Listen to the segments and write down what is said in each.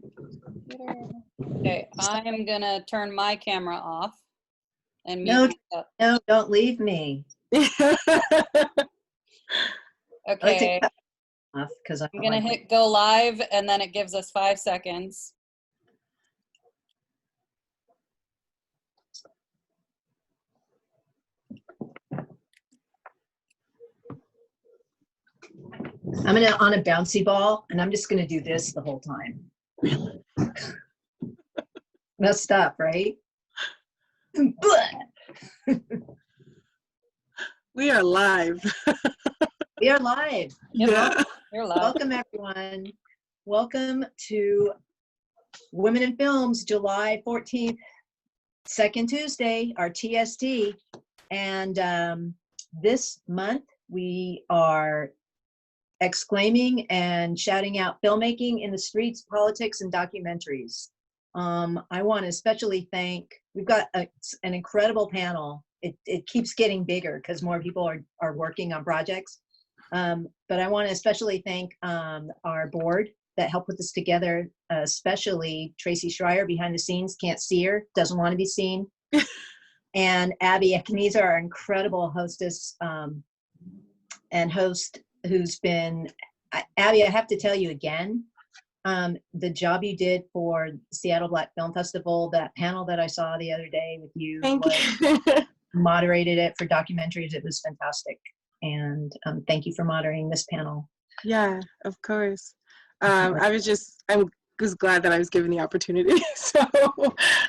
Okay, I'm gonna turn my camera off and mute No, myself. no, don't leave me. Okay, Because I'm gonna hit go live and then it gives us 5 seconds. I'm on a bouncy ball, and I'm just gonna do this the whole time. Messed up, right? We are live. We are live. Yeah. You're live. Welcome, everyone. Welcome to Women in Films, July 14th, second Tuesday, our TST. And this month, we are exclaiming and shouting out filmmaking in the streets, politics, and documentaries. I want to especially thank, we've got an incredible panel. It keeps getting bigger because more people are working on projects. But I want to especially thank our board that helped put this together, especially Tracy Schreier behind the scenes, can't see her, doesn't want to be seen. And Abie Ekenezer, our incredible hostess and host, who's been, Abie, I have to tell you again, the job you did for Seattle Black Film Festival, that panel that I saw the other day with you, Thank you. moderated it for Documentaries. It was fantastic. And thank you for moderating this panel. Yeah, of course. I was glad that I was given the opportunity. So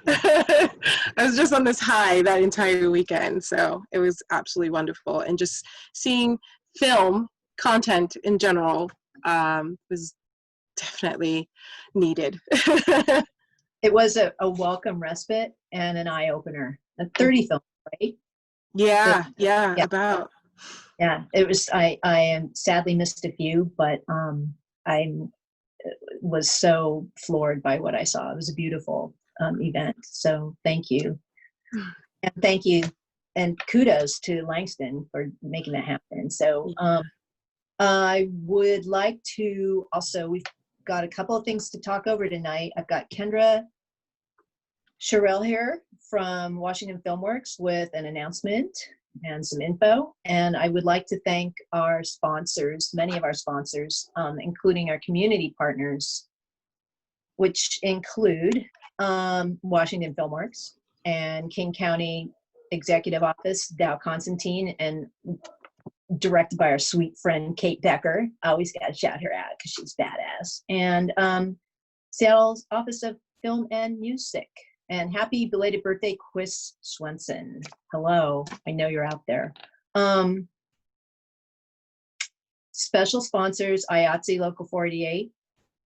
I was just on this high that entire weekend. So it was absolutely wonderful. And just seeing film content in general was definitely needed. It was a welcome respite and an eye-opener. 30 films, right? Yeah, So, yeah, yeah. about. Yeah, it was, I sadly missed a few, but I was so floored by what I saw. It was a beautiful event. So thank you. And thank you. And kudos to Langston for making that happen. So I would like to also, we've got a couple of things to talk over tonight. I've got Kendra Sherrill here from Washington Filmworks with an announcement and some info. And I would like to thank our sponsors, many of our sponsors, including our community partners, which include Washington Filmworks and King County Executive Office, Dow Constantine, and directed by our sweet friend, Kate Becker. I always got to shout her out because she's badass. And Seattle's Office of Film and Music. And happy belated birthday, Chris Swenson. Hello, I know you're out there. Special sponsors, IATSE Local 48.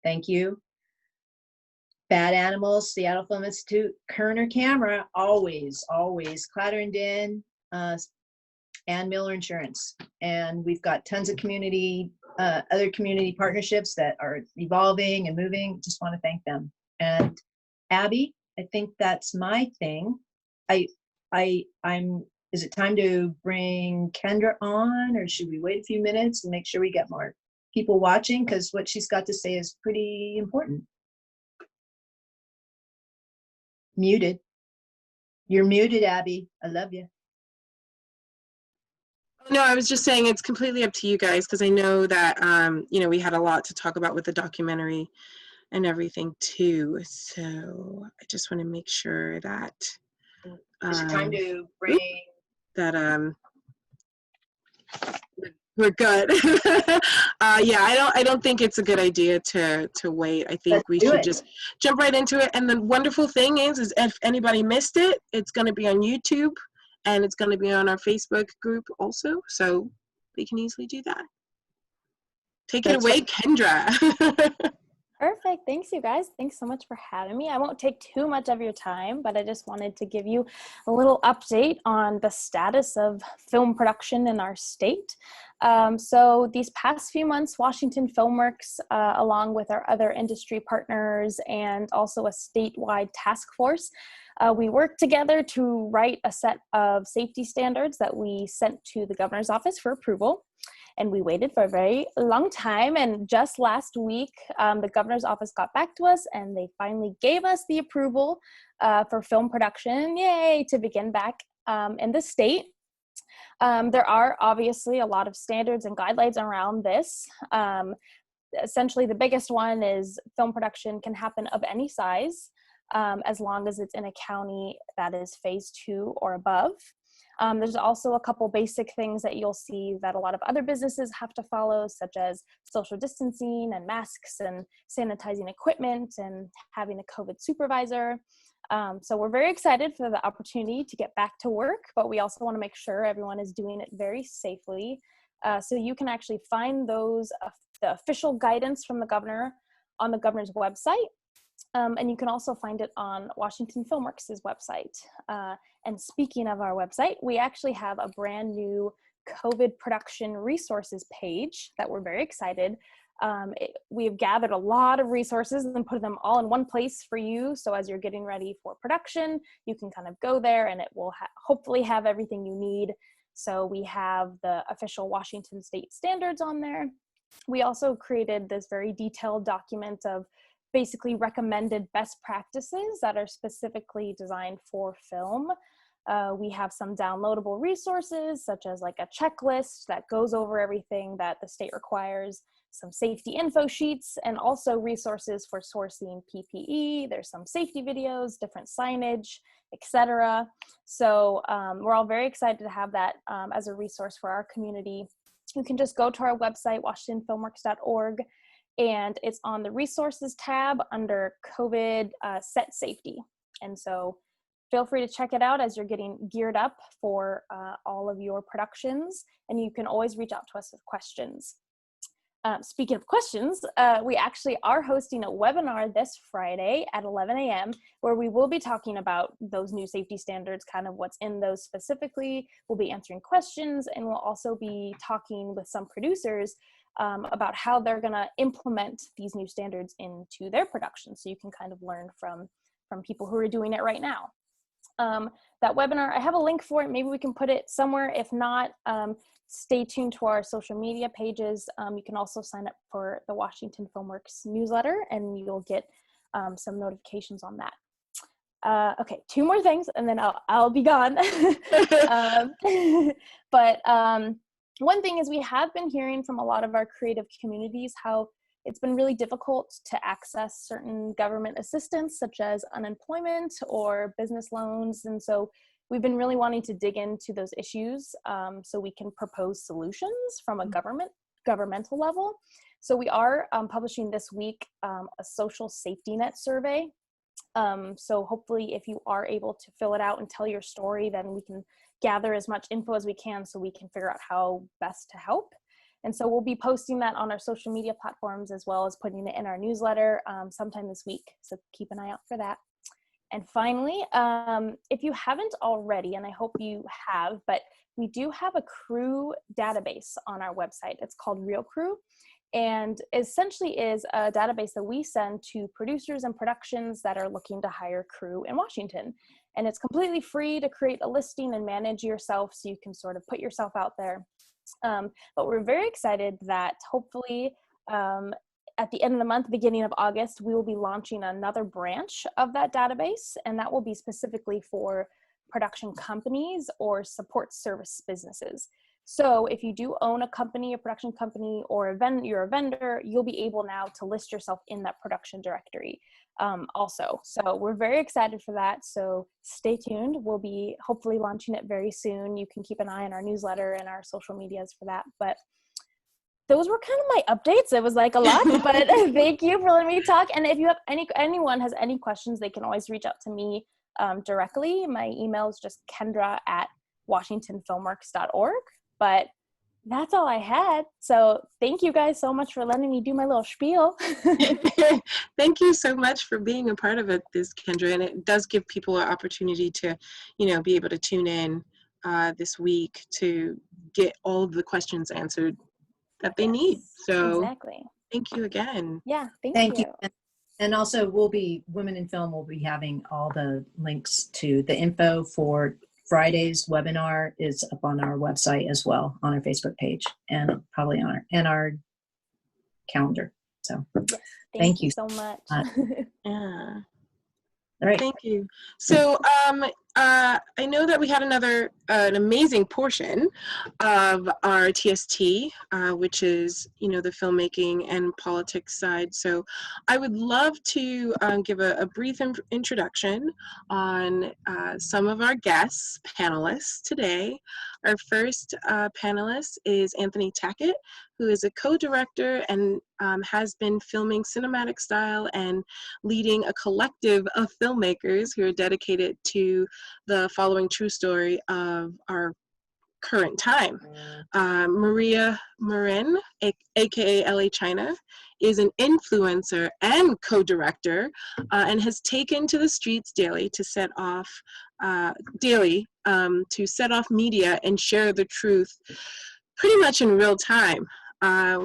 Thank you. Bad Animals, Seattle Film Institute, Kerner Camera, always, always. Clarendon, and Miller Insurance. And we've got tons of other community partnerships that are evolving and moving. Just want to thank them. And Abie, I think that's my thing. Is it time to bring Kendra on, or should we wait a few minutes and make sure we get more people watching? Because what she's got to say is pretty important. Muted. You're muted, Abie. I love you. No, I was just saying it's completely up to you guys, because I know that, we had a lot to talk about with the documentary and everything too. So I just want to make sure that Is it time to bring that we're good. I don't think it's a good idea to wait. I think we should just jump right into it. And the wonderful thing is if anybody missed it, it's going to be on YouTube and it's going to be on our Facebook group also. So we can easily do that. Take it away, Kendra. Perfect. Thanks, you guys. Thanks so much for having me. I won't take too much of your time, but I just wanted to give you a little update on the status of film production in our state. So these past few months, Washington Filmworks, along with our other industry partners and also a statewide task force, we worked together to write a set of safety standards that we sent to the governor's office for approval. And we waited for a very long time. And just last week, the governor's office got back to us and they finally gave us the approval for film production, yay, to begin back in the state. There are obviously a lot of standards and guidelines around this. Essentially, the biggest one is film production can happen of any size as long as it's in a county that is phase 2 or above. There's also a couple basic things that you'll see that a lot of other businesses have to follow, such as social distancing and masks and sanitizing equipment and having a COVID supervisor. So we're very excited for the opportunity to get back to work, but we also want to make sure everyone is doing it very safely. So you can actually find those, the official guidance from the governor on the governor's website. And you can also find it on Washington Filmworks' website. And speaking of our website, we actually have a brand new COVID production resources page that we're very excited. We have gathered a lot of resources and put them all in one place for you. So as you're getting ready for production, you can kind of go there and it will hopefully have everything you need. So we have the official Washington state standards on there. We also created this very detailed document of basically recommended best practices that are specifically designed for film. We have some downloadable resources, such as like a checklist that goes over everything that the state requires, some safety info sheets, and also resources for sourcing PPE. There's some safety videos, different signage, etc. So we're all very excited to have that as a resource for our community. You can just go to our website, washingtonfilmworks.org, and it's on the resources tab under COVID set safety. And so feel free to check it out as you're getting geared up for all of your productions, and you can always reach out to us with questions. Speaking of questions, we actually are hosting a webinar this Friday at 11 a.m. where we will be talking about those new safety standards, kind of what's in those specifically. We'll be answering questions, and we'll also be talking with some producers about how they're going to implement these new standards into their production. So you can kind of learn from people who are doing it right now. That webinar, I have a link for it. Maybe we can put it somewhere. If not, stay tuned to our social media pages. You can also sign up for the Washington Filmworks newsletter and you'll get some notifications on that. Okay, 2 more things and then I'll be gone. But one thing is we have been hearing from a lot of our creative communities how it's been really difficult to access certain government assistance, such as unemployment or business loans. And so we've been really wanting to dig into those issues so we can propose solutions from a governmental level. So we are publishing this week a social safety net survey. So hopefully if you are able to fill it out and tell your story, then we can gather as much info as we can so we can figure out how best to help. And so we'll be posting that on our social media platforms as well as putting it in our newsletter sometime this week. So keep an eye out for that. And finally, if you haven't already, and I hope you have, but we do have a crew database on our website. It's called Real Crew. And essentially is a database that we send to producers and productions that are looking to hire crew in Washington. And it's completely free to create a listing and manage yourself so you can sort of put yourself out there. But we're very excited that hopefully at the end of the month, beginning of August, we will be launching another branch of that database, and that will be specifically for production companies or support service businesses. So if you do own a company, a production company, or you're a vendor, you'll be able now to list yourself in that production directory also. So we're very excited for that. So stay tuned. We'll be hopefully launching it very soon. You can keep an eye on our newsletter and our social medias for that. But those were kind of my updates. It was like a lot, but thank you for letting me talk. And if you have anyone has any questions, they can always reach out to me directly. My email is just kendra@washingtonfilmworks.org. But that's all I had. So thank you guys so much for letting me do my little spiel. Thank you so much for being a part of this, Kendra. And it does give people an opportunity to, be able to tune in this week to get all of the questions answered that they need. So exactly. Thank you again. Yeah, Thank you. And also Women in Film will be having all the links to the info for Friday's webinar is up on our website as well, on our Facebook page, and probably on our calendar. So Yes, thank you so much. Yeah. All right. Thank you. So I know that we had an amazing portion of our TST, which is, the filmmaking and politics side. So I would love to give a brief introduction on some of our guests, panelists today. Our first panelist is Anthony Tackett, who is a co-director and has been filming cinematic style and leading a collective of filmmakers who are dedicated to the following true story of our current time. Maria Marin, aka LA China, is an influencer and co-director and has taken to the streets daily to set off media and share the truth pretty much in real time.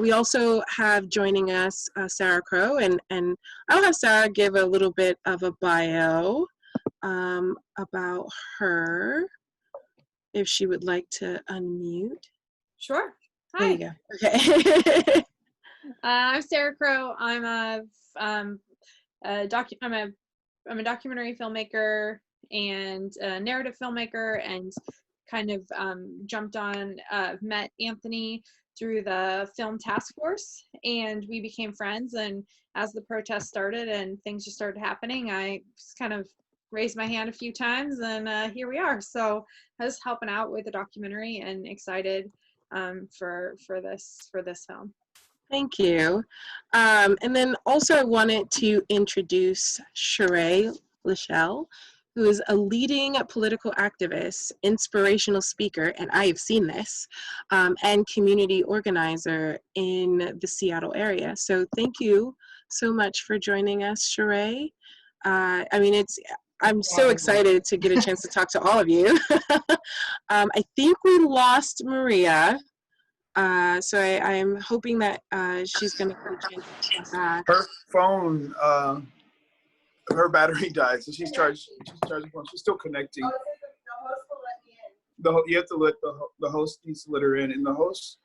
We also have joining us Sarah Crow, and I'll have Sarah give a little bit of a bio about her, if she would like to unmute. Sure. There Hi. you go. Okay. I'm Sarah Crow. I'm a documentary filmmaker and a narrative filmmaker, and kind of met Anthony through the film task force, and we became friends. And as the protests started and things just started happening, I just kind of raised my hand a few times, and here we are. So I was helping out with the documentary and excited for this film. Thank you. And then also I wanted to introduce Sheree Lachelle, who is a leading political activist, inspirational speaker, and I have seen this, and community organizer in the Seattle area. So thank you so much for joining us, Sheree. I'm so excited to get a chance to talk to all of you. I think we lost Maria. So I'm hoping that she's going to get a chance to come back. Her phone, her battery died, so she's charging. She's still connecting. You have to let the host needs to let her in, and the host,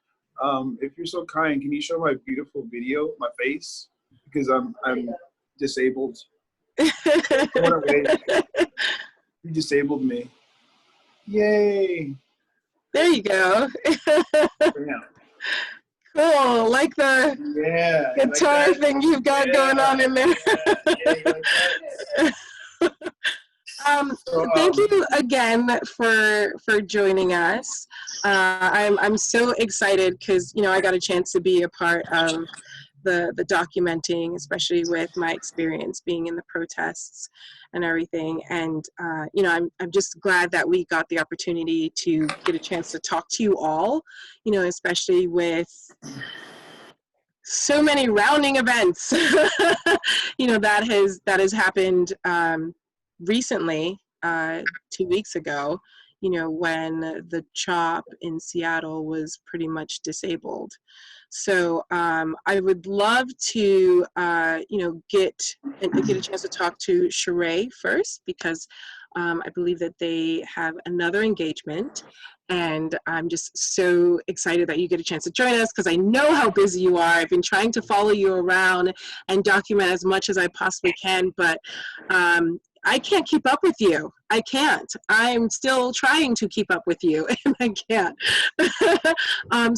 if you're so kind, can you show my beautiful video, my face, because I'm disabled. You disabled me. Yay! There you go. Cool, like the guitar like thing you've got going on in there. Thank you again for joining us. I'm so excited because I got a chance to be a part of the documenting, especially with my experience being in the protests and everything. And I'm just glad that we got the opportunity to get a chance to talk to you all, especially with so many rounding events that has happened recently, 2 weeks ago, when the CHOP in Seattle was pretty much disabled. So I would love to, get a chance to talk to Sheree first, because I believe that they have another engagement, and I'm just so excited that you get a chance to join us, because I know how busy you are. I've been trying to follow you around and document as much as I possibly can, but I can't keep up with you. I can't. I'm still trying to keep up with you, and I can't.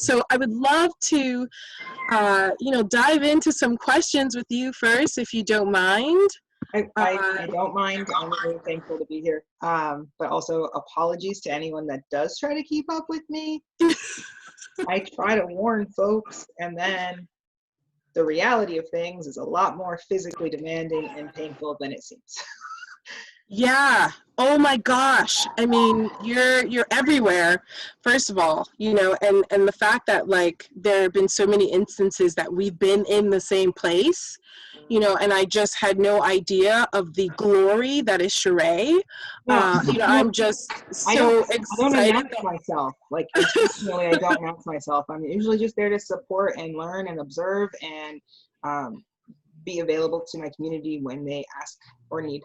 So I would love to, dive into some questions with you first, if you don't mind. I don't mind. I'm really thankful to be here. But also apologies to anyone that does try to keep up with me. I try to warn folks, and then the reality of things is a lot more physically demanding and painful than it seems. Yeah. Oh my gosh. I mean, you're everywhere, first of all, and the fact that there have been so many instances that we've been in the same place, and I just had no idea of the glory that is Sheree. I'm just so excited. I don't announce myself. Intentionally, I don't announce myself. I'm usually just there to support and learn and observe and be available to my community when they ask or need.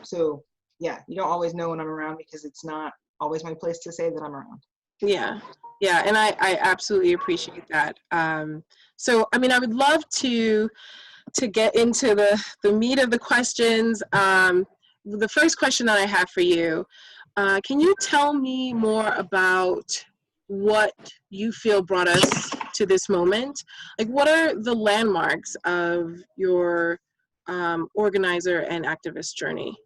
So yeah, you don't always know when I'm around because it's not always my place to say that I'm around. Yeah, yeah, and I absolutely appreciate that. So, I mean, I would love to get into the meat of the questions. The first question that I have for you, can you tell me more about what you feel brought us to this moment? Like, what are the landmarks of your organizer and activist journey?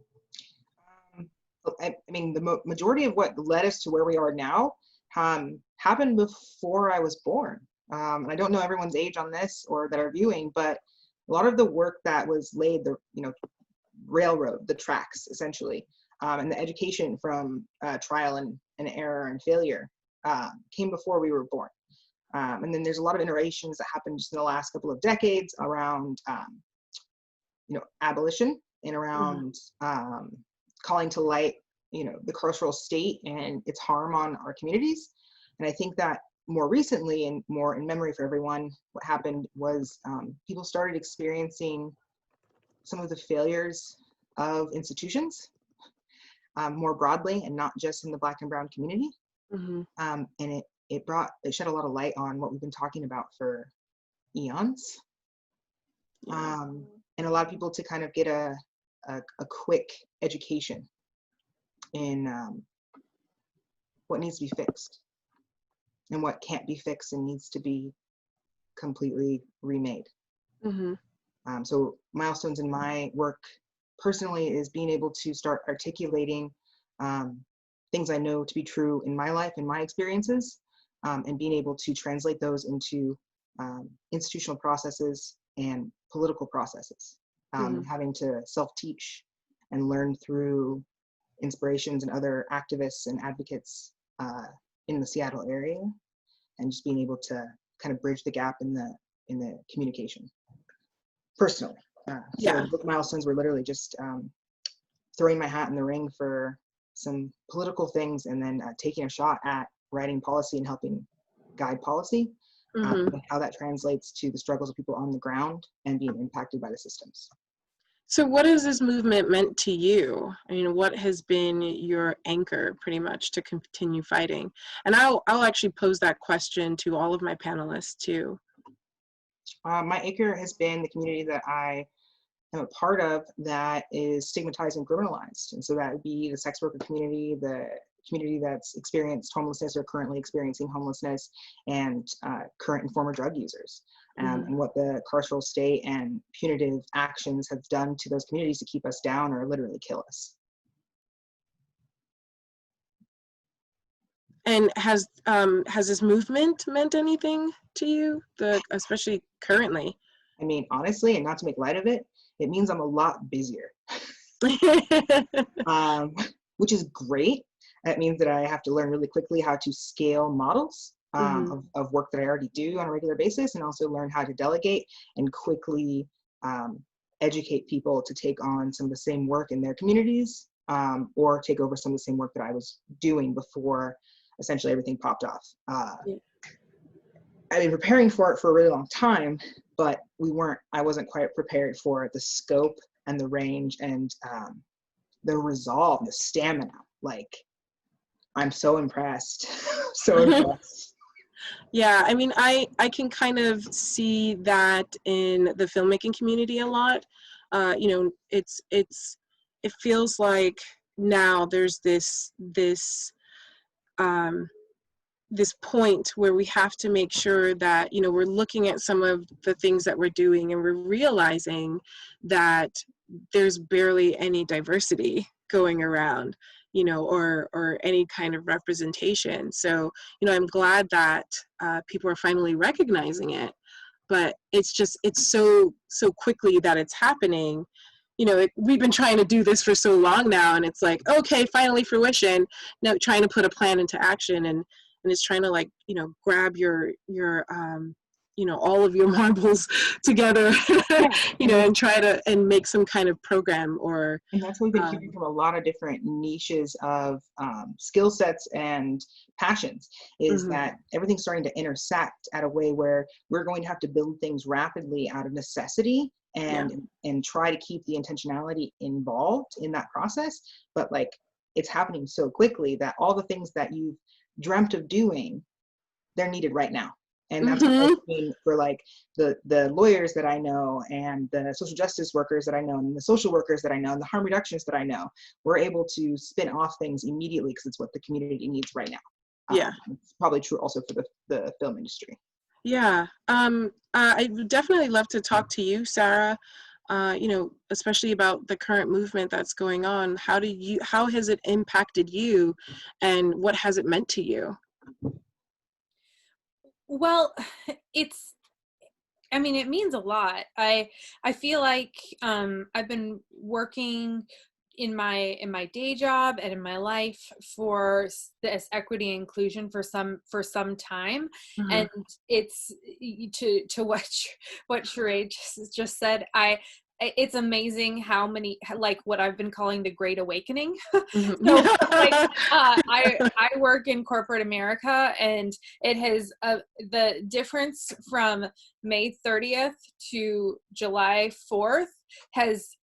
I mean, the majority of what led us to where we are now happened before I was born. And I don't know everyone's age on this or that are viewing, but a lot of the work that was laid, the railroad, the tracks essentially, and the education from trial and error and failure came before we were born. And then there's a lot of iterations that happened just in the last couple of decades around, abolition and around calling to light, the carceral state and its harm on our communities. And I think that more recently and more in memory for everyone, what happened was people started experiencing some of the failures of institutions more broadly and not just in the Black and brown community. And it shed a lot of light on what we've been talking about for eons. And a lot of people to kind of get a quick education in what needs to be fixed and what can't be fixed and needs to be completely remade. So milestones in my work personally is being able to start articulating things I know to be true in my life and my experiences, and being able to translate those into institutional processes and political processes, having to self-teach and learn through inspirations and other activists and advocates in the Seattle area, and just being able to kind of bridge the gap in the communication personally. So book milestones were literally just throwing my hat in the ring for some political things, and then taking a shot at writing policy and helping guide policy, and how that translates to the struggles of people on the ground and being impacted by the systems. So what has this movement meant to you? I mean, what has been your anchor pretty much to continue fighting? And I'll actually pose that question to all of my panelists too. My anchor has been the community that I am a part of that is stigmatized and criminalized. And so that would be the sex worker community, the community that's experienced homelessness or currently experiencing homelessness, and current and former drug users. And what the carceral state and punitive actions have done to those communities to keep us down or literally kill us. And has this movement meant anything to you, especially currently? I mean, honestly, and not to make light of it, it means I'm a lot busier, which is great. That means that I have to learn really quickly how to scale models of work that I already do on a regular basis, and also learn how to delegate and quickly educate people to take on some of the same work in their communities, or take over some of the same work that I was doing before essentially everything popped off. I've been preparing for it for a really long time, but I wasn't quite prepared for the scope and the range and the resolve, the stamina. Like, I'm so impressed, so impressed. Yeah, I mean, I can kind of see that in the filmmaking community a lot. It feels like now there's this point where we have to make sure that, we're looking at some of the things that we're doing and we're realizing that there's barely any diversity going around, or any kind of representation. So, I'm glad that people are finally recognizing it, but it's so quickly that it's happening. We've been trying to do this for so long now, and it's like, okay, finally fruition. Now trying to put a plan into action, and it's trying to grab your all of your marbles together, and try to make some kind of program and that's what we've been hearing from a lot of different niches of skill sets and passions, is that everything's starting to intersect at a way where we're going to have to build things rapidly out of necessity and try to keep the intentionality involved in that process, but it's happening so quickly that all the things that you've dreamt of doing, they're needed right now. And that's what I mean for like the lawyers that I know, and the social justice workers that I know, and the social workers that I know, and the harm reductionists that I know. We're able to spin off things immediately because it's what the community needs right now. Yeah. It's probably true also for the film industry. Yeah. I would definitely love to talk to you, Sarah, you know, especially about the current movement that's going on. How has it impacted you, and what has it meant to you? Well, it means a lot. I feel like I've been working in my day job and in my life for this equity and inclusion for some time, and it's to what Sheree just said. It's amazing how many, like what I've been calling the Great Awakening. So like, I work in corporate America, and it has the difference from May 30th to July 4th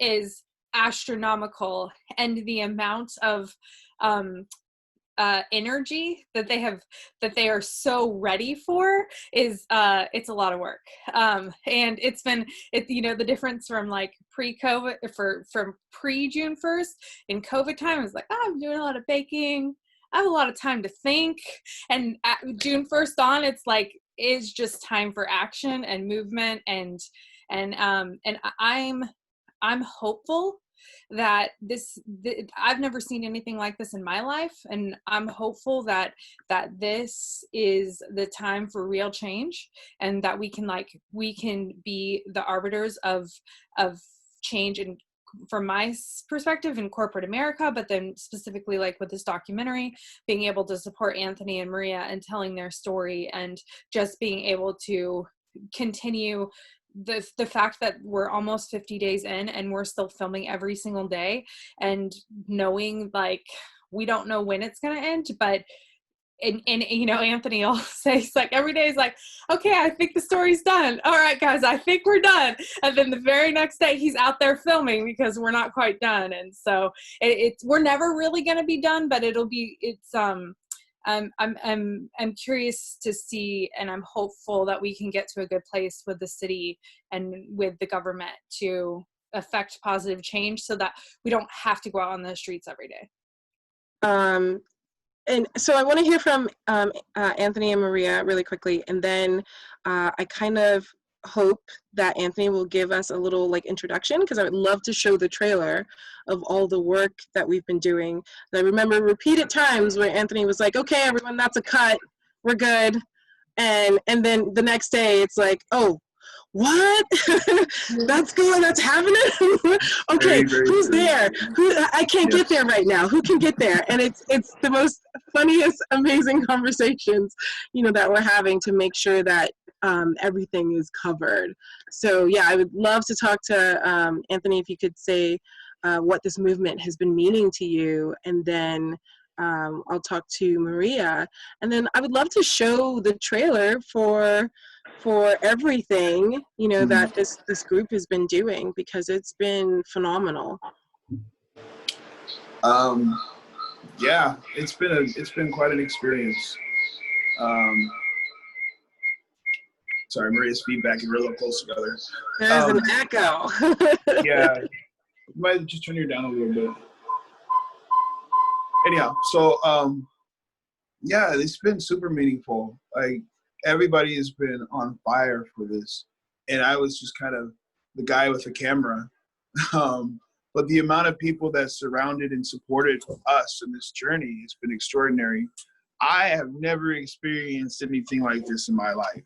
is astronomical, and the amount of energy that they are so ready for is it's a lot of work, and the difference from like pre-COVID from pre-June 1st in COVID time is like, I'm doing a lot of baking, I have a lot of time to think, and at June 1st on, it's just time for action and movement, and I'm hopeful that I've never seen anything like this in my life, and I'm hopeful that this is the time for real change, and that we can be the arbiters of change, and from my perspective in corporate America, but then specifically like with this documentary, being able to support Anthony and Maria and telling their story, and just being able to continue the fact that we're almost 50 days in and we're still filming every single day, and knowing like we don't know when it's going to end, but and Anthony will say, it's like every day is like, okay, I think the story's done. All right, guys, I think we're done. And then the very next day he's out there filming because we're not quite done. And so we're never really going to be done, but I'm curious to see, and I'm hopeful that we can get to a good place with the city and with the government to affect positive change, so that we don't have to go out on the streets every day. And so I want to hear from Anthony and Maria really quickly, and then I kind of hope that Anthony will give us a little like introduction, because I would love to show the trailer of all the work that we've been doing. And I remember repeated times where Anthony was like, okay, everyone, that's a cut, we're good. And then the next day it's like, oh, what? That's happening? Okay, who's there? I can't get there right now. Who can get there? And it's the most funniest, amazing conversations, that we're having to make sure that everything is covered. So yeah, I would love to talk to Anthony, if you could say what this movement has been meaning to you, and then I'll talk to Maria, and then I would love to show the trailer for everything that this group has been doing, because it's been phenomenal. Yeah, it's been quite an experience. Sorry, Maria's feedback, and we're a little close together. There's an echo. Yeah, you might just turn your down a little bit. Anyhow, so yeah, it's been super meaningful. Like, everybody has been on fire for this, and I was just kind of the guy with the camera. But the amount of people that surrounded and supported us in this journey has been extraordinary. I have never experienced anything like this in my life,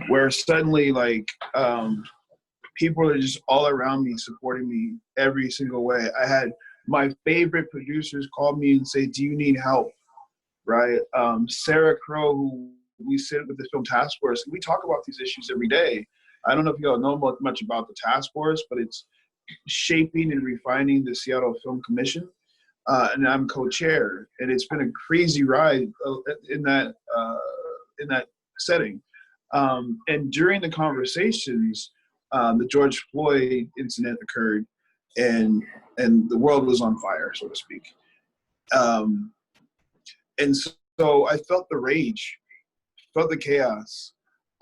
where suddenly people are just all around me, supporting me every single way. I had my favorite producers call me and say, do you need help? Right? Sarah Crow, who we sit with the Film Task Force, we talk about these issues every day. I don't know if you all know much about the task force, but it's shaping and refining the Seattle Film Commission, and I'm co-chair. And it's been a crazy ride in that setting. And during the conversations, the George Floyd incident occurred, and and the world was on fire, so to speak. And so I felt the rage, felt the chaos,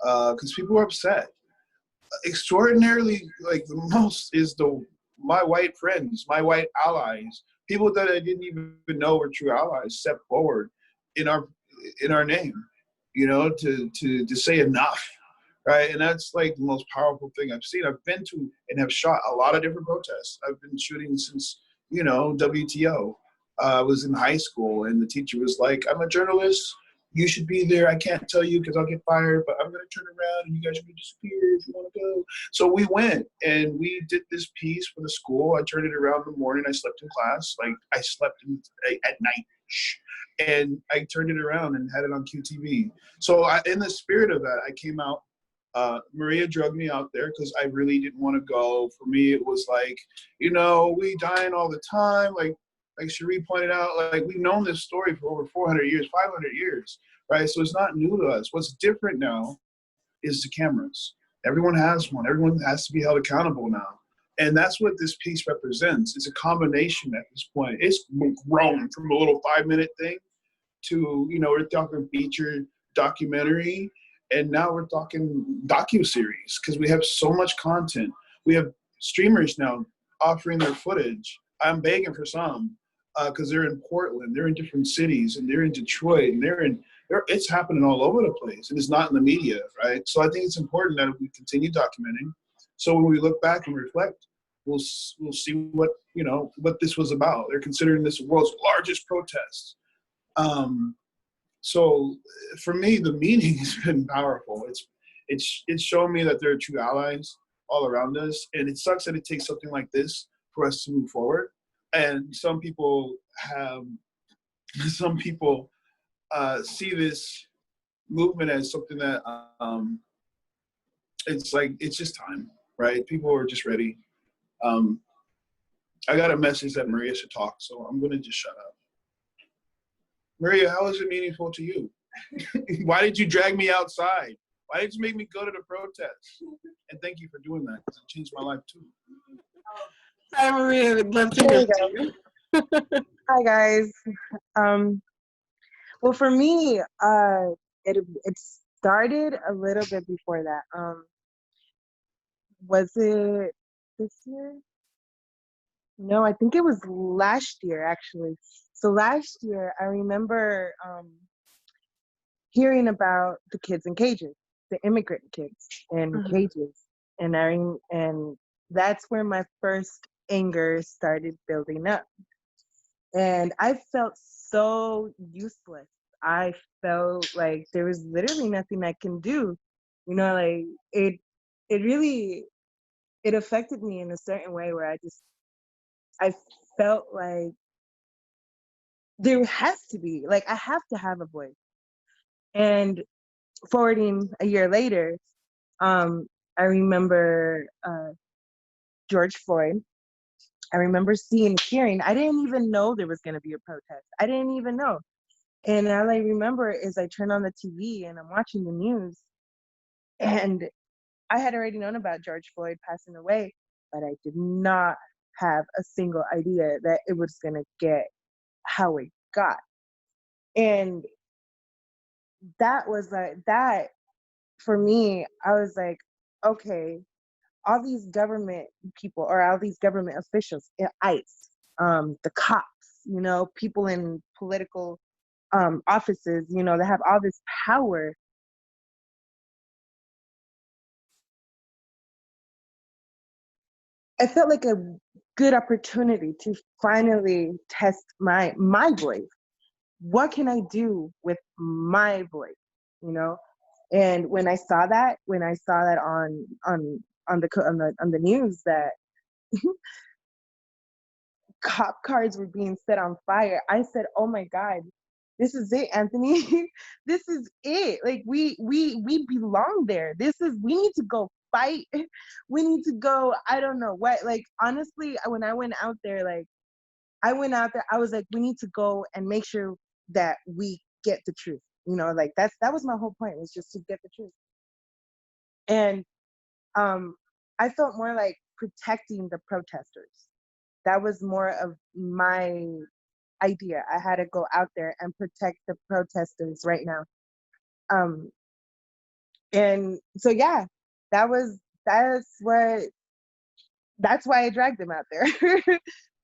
because people were upset. Extraordinarily, like the most is my white friends, my white allies, people that I didn't even know were true allies, stepped forward in our name, you know, to say enough, right? And that's like the most powerful thing I've seen. I've been to and have shot a lot of different protests. I've been shooting since, you know, WTO. I was in high school, and the teacher was like, "I'm a journalist. You should be there. I can't tell you because I'll get fired, but I'm going to turn around and you guys are going to disappear if you want to go." So we went and we did this piece for the school. I turned it around in the morning. I slept in class. Like I slept at night. And I turned it around and had it on QTV. So in the spirit of that, I came out. Maria drugged me out there because I really didn't want to go. For me, it was like, you know, we dying all the time. Like Cherie pointed out, like we've known this story for over 400 years, 500 years, right? So it's not new to us. What's different now is the cameras. Everyone has one. Everyone has to be held accountable now. And that's what this piece represents. It's a combination at this point. It's grown from a little 5-minute thing to, you know, we're talking feature documentary, and now we're talking docu-series because we have so much content. We have streamers now offering their footage. I'm begging for some because they're in Portland, they're in different cities, and they're in Detroit, and it's happening all over the place, and it's not in the media, right? So I think it's important that we continue documenting. So when we look back and reflect, we'll see what, you know, what this was about. They're considering this the world's largest protest. So for me, the meaning has been powerful. It's shown me that there are true allies all around us, and it sucks that it takes something like this for us to move forward. And some people see this movement as something that it's like it's just time, right? People are just ready. I got a message that Maria should talk, so I'm gonna just shut up. Maria, how is it meaningful to you? Why did you drag me outside? Why did you make me go to the protest? And thank you for doing that, because it changed my life too. Hi, Maria. I'd love to There hear you from go. you. Hi guys. Well, for me, it started a little bit before that. Was it this year? No, I think it was last year actually. So last year, I remember hearing about the kids in cages, the immigrant kids in cages, and that's where my first anger started building up. And I felt so useless. I felt like there was literally nothing I can do. You know, like it affected me in a certain way where I felt like there has to be, like, I have to have a voice. And forwarding a year later, I remember George Floyd. I remember hearing, I didn't even know there was going to be a protest. I didn't even know. And all I remember is I turn on the TV and I'm watching the news. And I had already known about George Floyd passing away, but I did not have a single idea that it was going to get how it got. And that was that for me, I was like, okay, all these government people or all these government officials, ICE, the cops, you know, people in political offices, you know, that have all this power. I felt like a good opportunity to finally test my voice. What can I do with my voice, you know? And when I saw that on the news that cop cars were being set on fire, I said, "Oh my God, this is it, Anthony. This is it. Like we belong there. We need to go fight. We need to go, I don't know what." Like honestly, when I went out there, I was like, we need to go and make sure that we get the truth. You know, like that was my whole point, was just to get the truth. And I felt more like protecting the protesters. that was more of my idea. I had to go out there and protect the protesters right now. And so yeah, that's why I dragged them out there.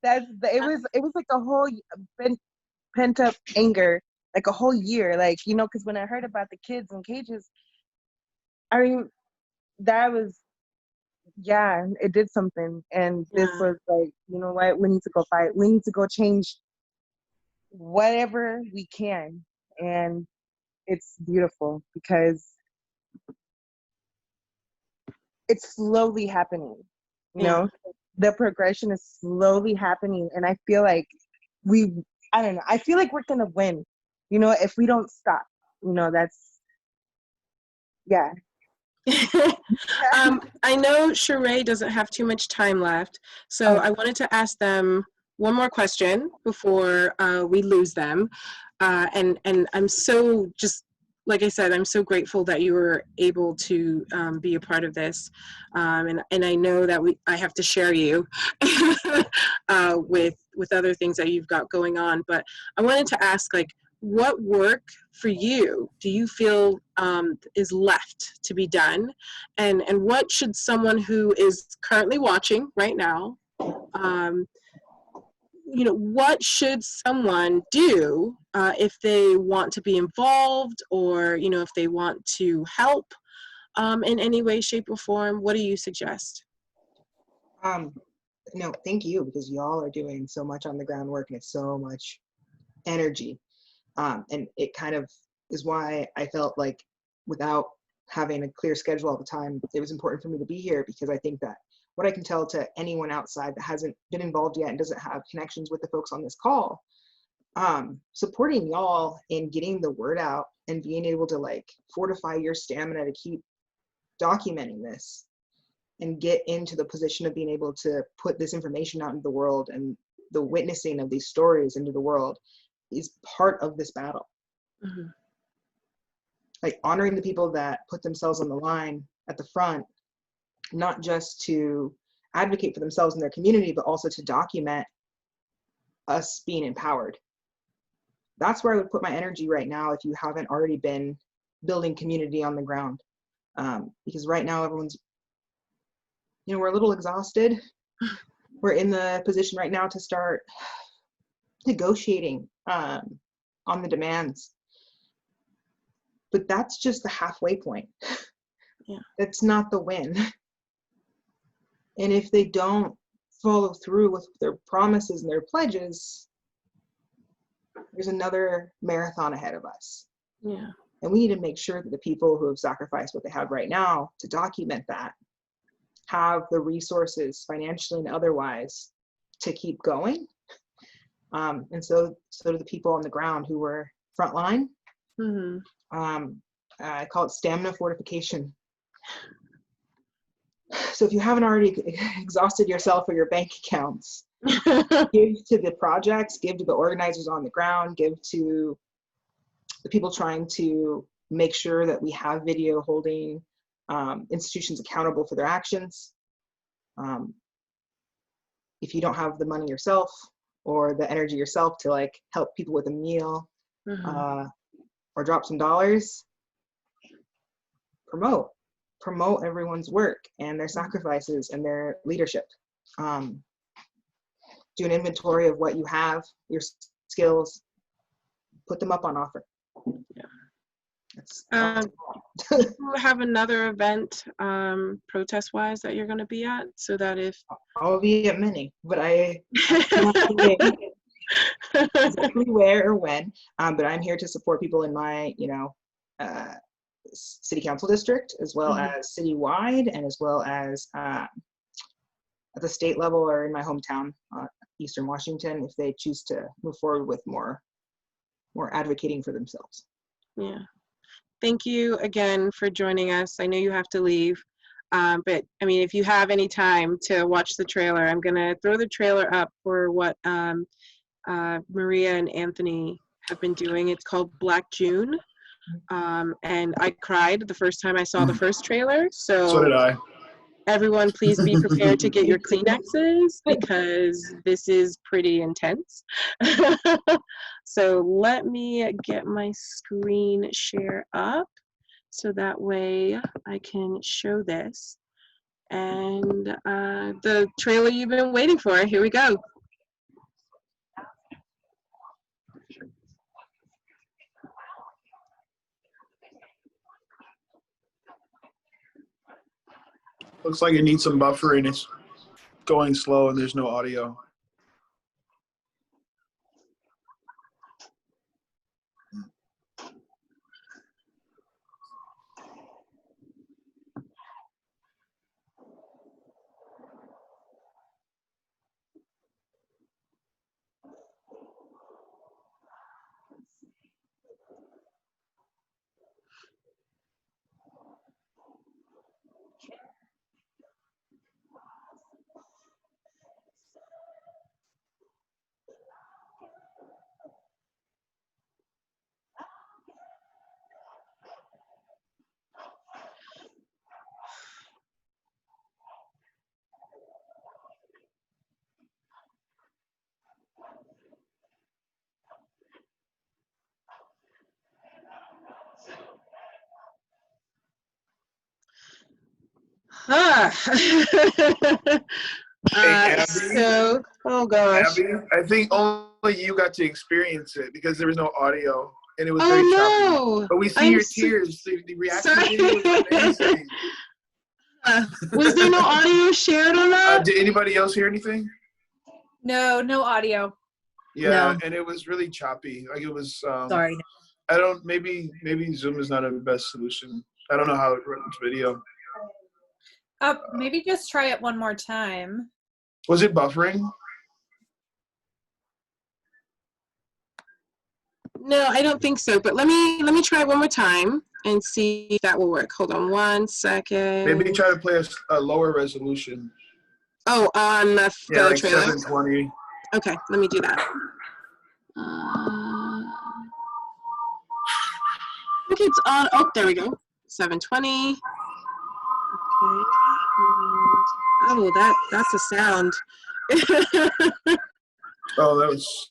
It was like a whole pent up anger, like a whole year, like, you know, because when I heard about the kids in cages, I mean, that was, yeah, it did something. And this was like, you know what, we need to go fight. We need to go change whatever we can. And it's beautiful because it's slowly happening, you know? The progression is slowly happening. And I feel like I don't know, I feel like we're gonna win, you know, if we don't stop, you know, yeah. I know Sheree doesn't have too much time left, so I wanted to ask them one more question before we lose them. And I'm so, just like I said, I'm so grateful that you were able to be a part of this. And I know that I have to share you with other things that you've got going on. But I wanted to ask, like, what work for you do you feel is left to be done? And what should someone who is currently watching right now, you know, what should someone do if they want to be involved, or, you know, if they want to help in any way, shape, or form? What do you suggest? No, thank you, because y'all are doing so much on the groundwork and it's so much energy. And it kind of is why I felt like, without having a clear schedule all the time, it was important for me to be here, because I think that what I can tell to anyone outside that hasn't been involved yet and doesn't have connections with the folks on this call, supporting y'all in getting the word out and being able to, like, fortify your stamina to keep documenting this and get into the position of being able to put this information out into the world, and the witnessing of these stories into the world is part of this battle. Mm-hmm. Like, honoring the people that put themselves on the line at the front, not just to advocate for themselves and their community, but also to document us being empowered. That's where I would put my energy right now, if you haven't already been building community on the ground. Because right now everyone's, you know, we're a little exhausted. We're in the position right now to start negotiating on the demands. But that's just the halfway point. Yeah. That's not the win. And if they don't follow through with their promises and their pledges, there's another marathon ahead of us. Yeah. And we need to make sure that the people who have sacrificed what they have right now to document that have the resources, financially and otherwise, to keep going. And so do the people on the ground who were frontline. Mm-hmm. I call it stamina fortification. So if you haven't already exhausted yourself or your bank accounts, give to the projects, give to the organizers on the ground, give to the people trying to make sure that we have video holding institutions accountable for their actions. If you don't have the money yourself or the energy yourself to, like, help people with a meal, Mm-hmm. or drop some dollars, promote everyone's work and their sacrifices and their leadership. Do an inventory of what you have, your skills, put them up on offer. Yeah. Do you have another event, protest-wise, that you're going to be at, so that if I'll be at many, but I cannot say exactly where or when. But I'm here to support people in my, you know, city council district, as well as citywide, and as well as at the state level, or in my hometown, Eastern Washington, if they choose to move forward with more advocating for themselves. Yeah. Thank you again for joining us. I know you have to leave, but I mean, if you have any time to watch the trailer, I'm going to throw the trailer up for what Maria and Anthony have been doing. It's called Black June. And I cried the first time I saw the first trailer. So did I. everyone please be prepared to get your Kleenexes because this is pretty intense. So let me get my screen share up so that way I can show this. And the trailer you've been waiting for, here we go. Looks like it needs some buffering. It's going slow and there's no audio. Hey, Abby, so, oh gosh. Abby, I think only you got to experience it because there was no audio and it was Oh very no! choppy. But we see I'm your so tears. The reaction sorry. video was amazing. Was there no audio shared on that? Did anybody else hear anything? No, no audio. Yeah, No. and it was really choppy. Like it was. Sorry. I don't. Maybe Zoom is not a best solution. I don't know how it runs video. Maybe just try it one more time. Was it buffering? No, I don't think so. But let me try one more time and see if that will work. Hold on one second. Maybe try to play a lower resolution. Oh, on the like trailer. 720. Okay, let me do that. I think it's on. Oh, there we go. 720. Okay. Oh, that's a sound. Oh, that was.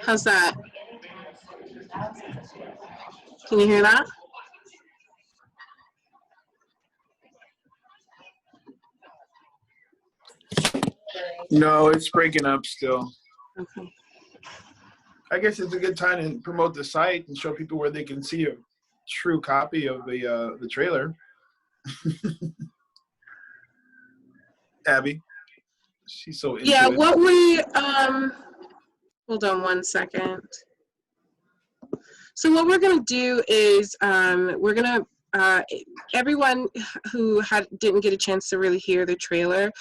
How's that? Can you hear that? No, it's breaking up still. Okay. I guess it's a good time to promote the site and show people where they can see a true copy of the trailer. Abby, she's so into Yeah, it. what we hold on one second. So what we're going to do is we're going to everyone who didn't get a chance to really hear the trailer,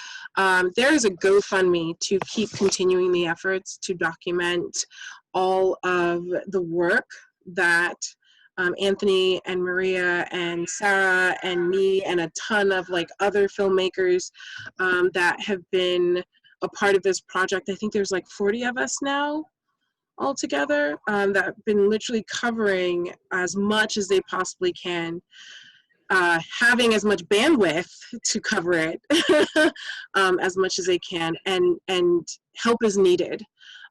there is a GoFundMe to keep continuing the efforts to document all of the work that Anthony and Maria and Sarah and me and a ton of like other filmmakers that have been a part of this project. I think there's like 40 of us now altogether that have been literally covering as much as they possibly can, having as much bandwidth to cover it as much as they can, and help is needed.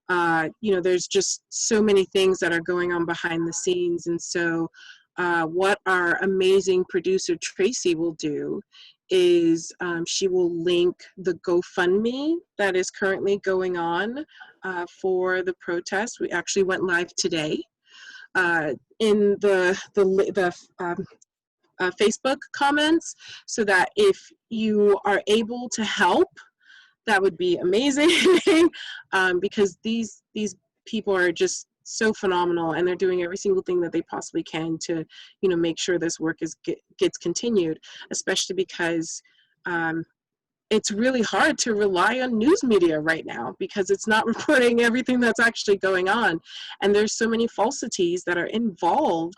You know, there's just so many things that are going on behind the scenes, and so what our amazing producer Tracy will do is she will link the GoFundMe that is currently going on for the protest. We actually went live today in the Facebook comments, so that if you are able to help, that would be amazing. Because these people are just so phenomenal, and they're doing every single thing that they possibly can to, you know, make sure this work gets continued, especially because it's really hard to rely on news media right now because it's not reporting everything that's actually going on, and there's so many falsities that are involved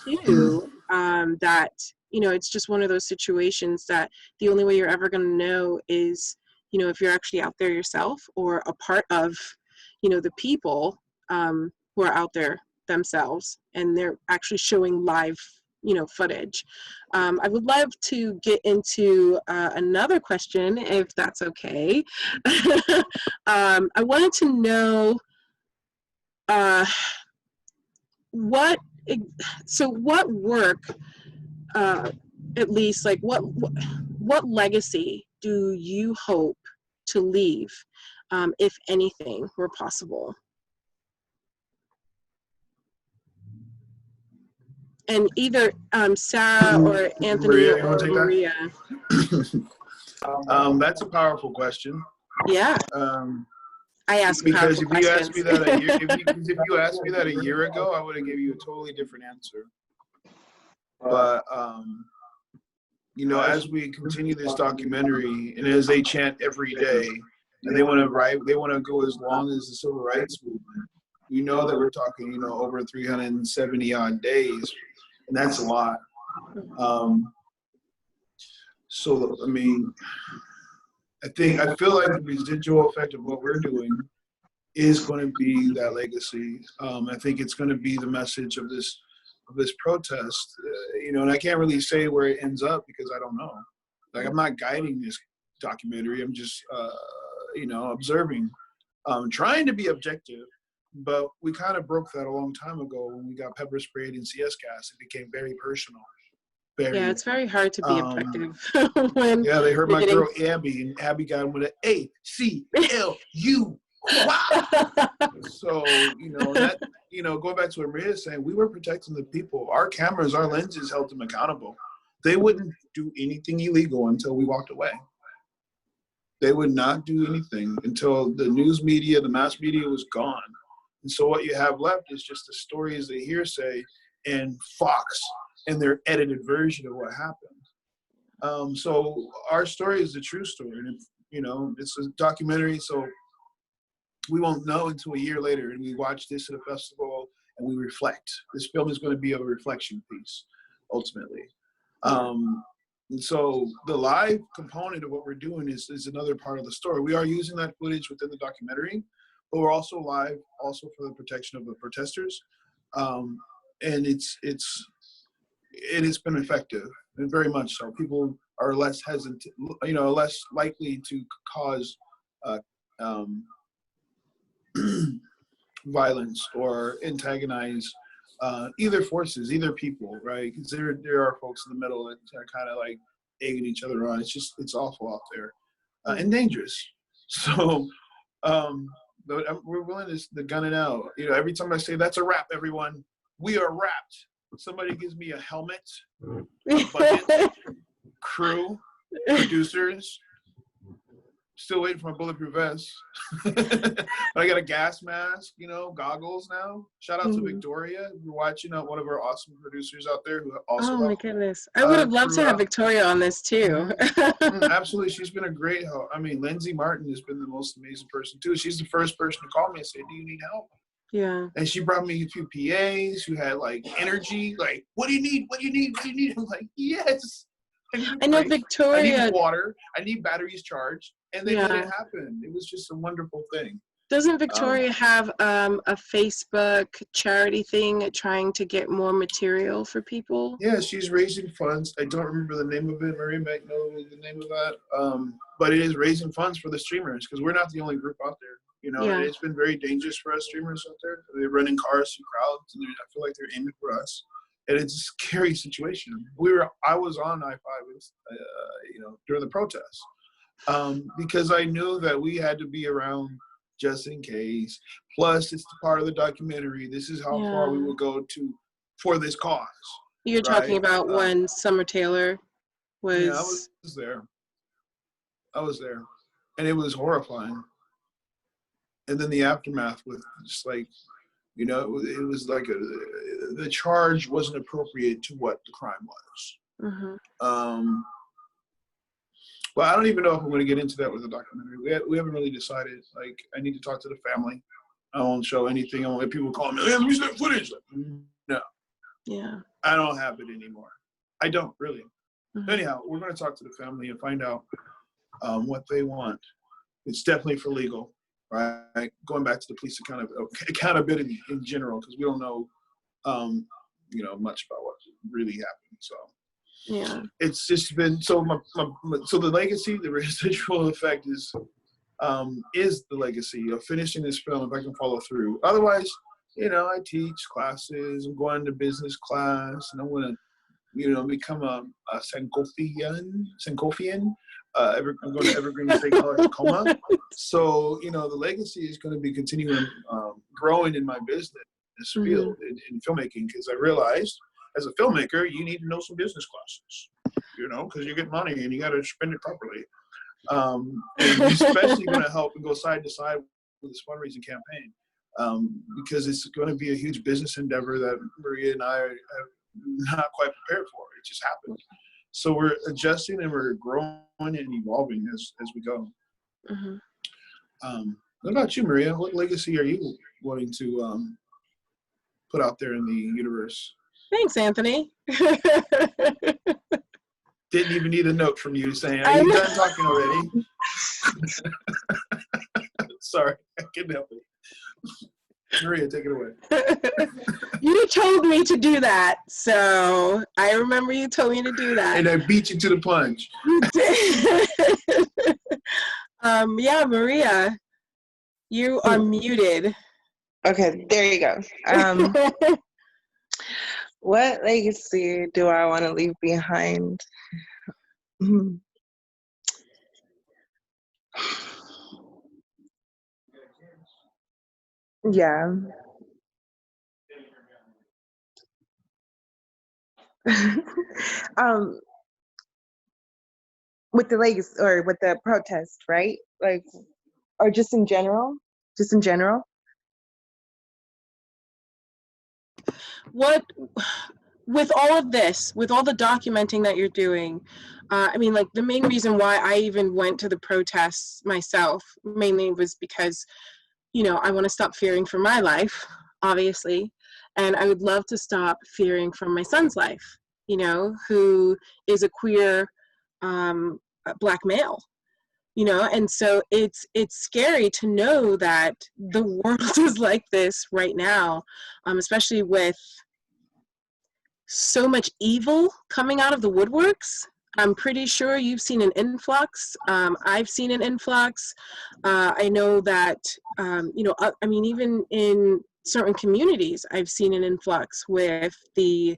too, that, you know, it's just one of those situations that the only way you're ever going to know is, you know, if you're actually out there yourself or a part of, the people who are out there themselves, and they're actually showing live, footage. I would love to get into another question, if that's okay. I wanted to know what work, at least, like what legacy do you hope to leave, if anything were possible? And either Sarah or Anthony Maria, you or want to take Maria. that? That's a powerful question. Yeah. I ask because powerful if you questions. asked me that a year, if you asked me that a year ago, I would have given you a totally different answer. But as we continue this documentary, and as they chant every day, and they want to go as long as the civil rights movement. We know that we're talking, over 370 odd days, and that's a lot. So, I mean, I feel like the residual effect of what we're doing is going to be that legacy. I think it's going to be the message of this protest, and I can't really say where it ends up because I don't know. Like, I'm not guiding this documentary. I'm just, observing, trying to be objective. But we kind of broke that a long time ago when we got pepper sprayed and CS gas. It became very personal. Yeah, it's very hard to be objective. Yeah, they heard my girl Abie, and Abie got him with an ACLU. Wow. So, going back to what Maria is saying, we were protecting the people. Our cameras, our lenses held them accountable. They wouldn't do anything illegal until we walked away. They would not do anything until the news media, the mass media was gone. And so what you have left is just the stories, the hearsay, and Fox and their edited version of what happened. So our story is the true story. And, it's a documentary, so we won't know until a year later. And we watch this at a festival and we reflect. This film is going to be a reflection piece, ultimately. And so the live component of what we're doing is another part of the story. We are using that footage within the documentary, but we're also live, also for the protection of the protesters. And it's been effective, and very much so. People are less hesitant, less likely to cause violence or antagonize either forces, either people, right? Because there are folks in the middle that are kind of like egging each other on. It's awful out there and dangerous. So we're willing to gun it out. Every time I say that's a wrap, everyone, we are wrapped. Somebody gives me a helmet, a budget, crew, producers. Still waiting for my bulletproof vest. I got a gas mask, goggles now. Shout out to Victoria. We're watching one of our awesome producers out there who also. Oh my goodness. I would have loved to have Victoria on this too. Absolutely. She's been a great help. I mean, Lindsay Martin has been the most amazing person too. She's the first person to call me and say, do you need help? Yeah. And she brought me a few PAs who had like energy, like, what do you need? What do you need? What do you need? I'm like, yes. I know Victoria. I need water. I need batteries charged. And they let it happen. It was just a wonderful thing. Doesn't Victoria have a Facebook charity thing trying to get more material for people? Yeah, she's raising funds. I don't remember the name of it. Maria might know the name of that. But it is raising funds for the streamers because we're not the only group out there. It's been very dangerous for us streamers out there. They're running cars through crowds, and I feel like they're aiming for us. And it's a scary situation. I was on I-5, during the protests. Because I knew that we had to be around just in case. Plus, it's part of the documentary. This is how far we will go for this cause. You're talking about when Summer Taylor was... Yeah, I was there. And it was horrifying. And then the aftermath with just like, it was like the charge wasn't appropriate to what the crime was. Mm-hmm. Well, I don't even know if I'm going to get into that with the documentary. We haven't really decided. Like, I need to talk to the family. I won't show anything. I won't let people call me, hey, let me see that footage. No. Yeah. I don't have it anymore. I don't really. Mm-hmm. Anyhow, we're going to talk to the family and find out what they want. It's definitely for legal, right? Going back to the police accountability in general, because we don't know, much about what really happened. So Yeah, it's just been so so the legacy, the residual effect is the legacy of finishing this film if I can follow through. Otherwise, I teach classes. I'm going to business class, and I want to, become a Sankofian. I'm going to Evergreen State College, Tacoma. So, the legacy is going to be continuing growing in my business field in filmmaking, because I realized as a filmmaker, you need to know some business classes, because you get money and you got to spend it properly. And especially going to help and go side to side with this fundraising campaign, because it's going to be a huge business endeavor that Maria and I are not quite prepared for. It just happened. So we're adjusting and we're growing and evolving as we go. What about you, Maria? What legacy are you wanting to put out there in the universe? Thanks, Anthony. Didn't even need a note from you saying, are you done talking already? Sorry, I couldn't help it. Maria, take it away. You told me to do that, so I remember you told me to do that. And I beat you to the punch. You did. Yeah, Maria, you are muted. Okay, there you go. What legacy do I want to leave behind? Yeah. With the legacy or with the protest, right? Like, or just in general? Just in general? What, with all of this, with all the documenting that you're doing, like the main reason why I even went to the protests myself mainly was because, I want to stop fearing for my life, obviously, and I would love to stop fearing from my son's life, who is a queer Black male. And so it's scary to know that the world is like this right now, especially with so much evil coming out of the woodworks. I'm pretty sure you've seen an influx. I've seen an influx. I know that, even in certain communities, I've seen an influx with the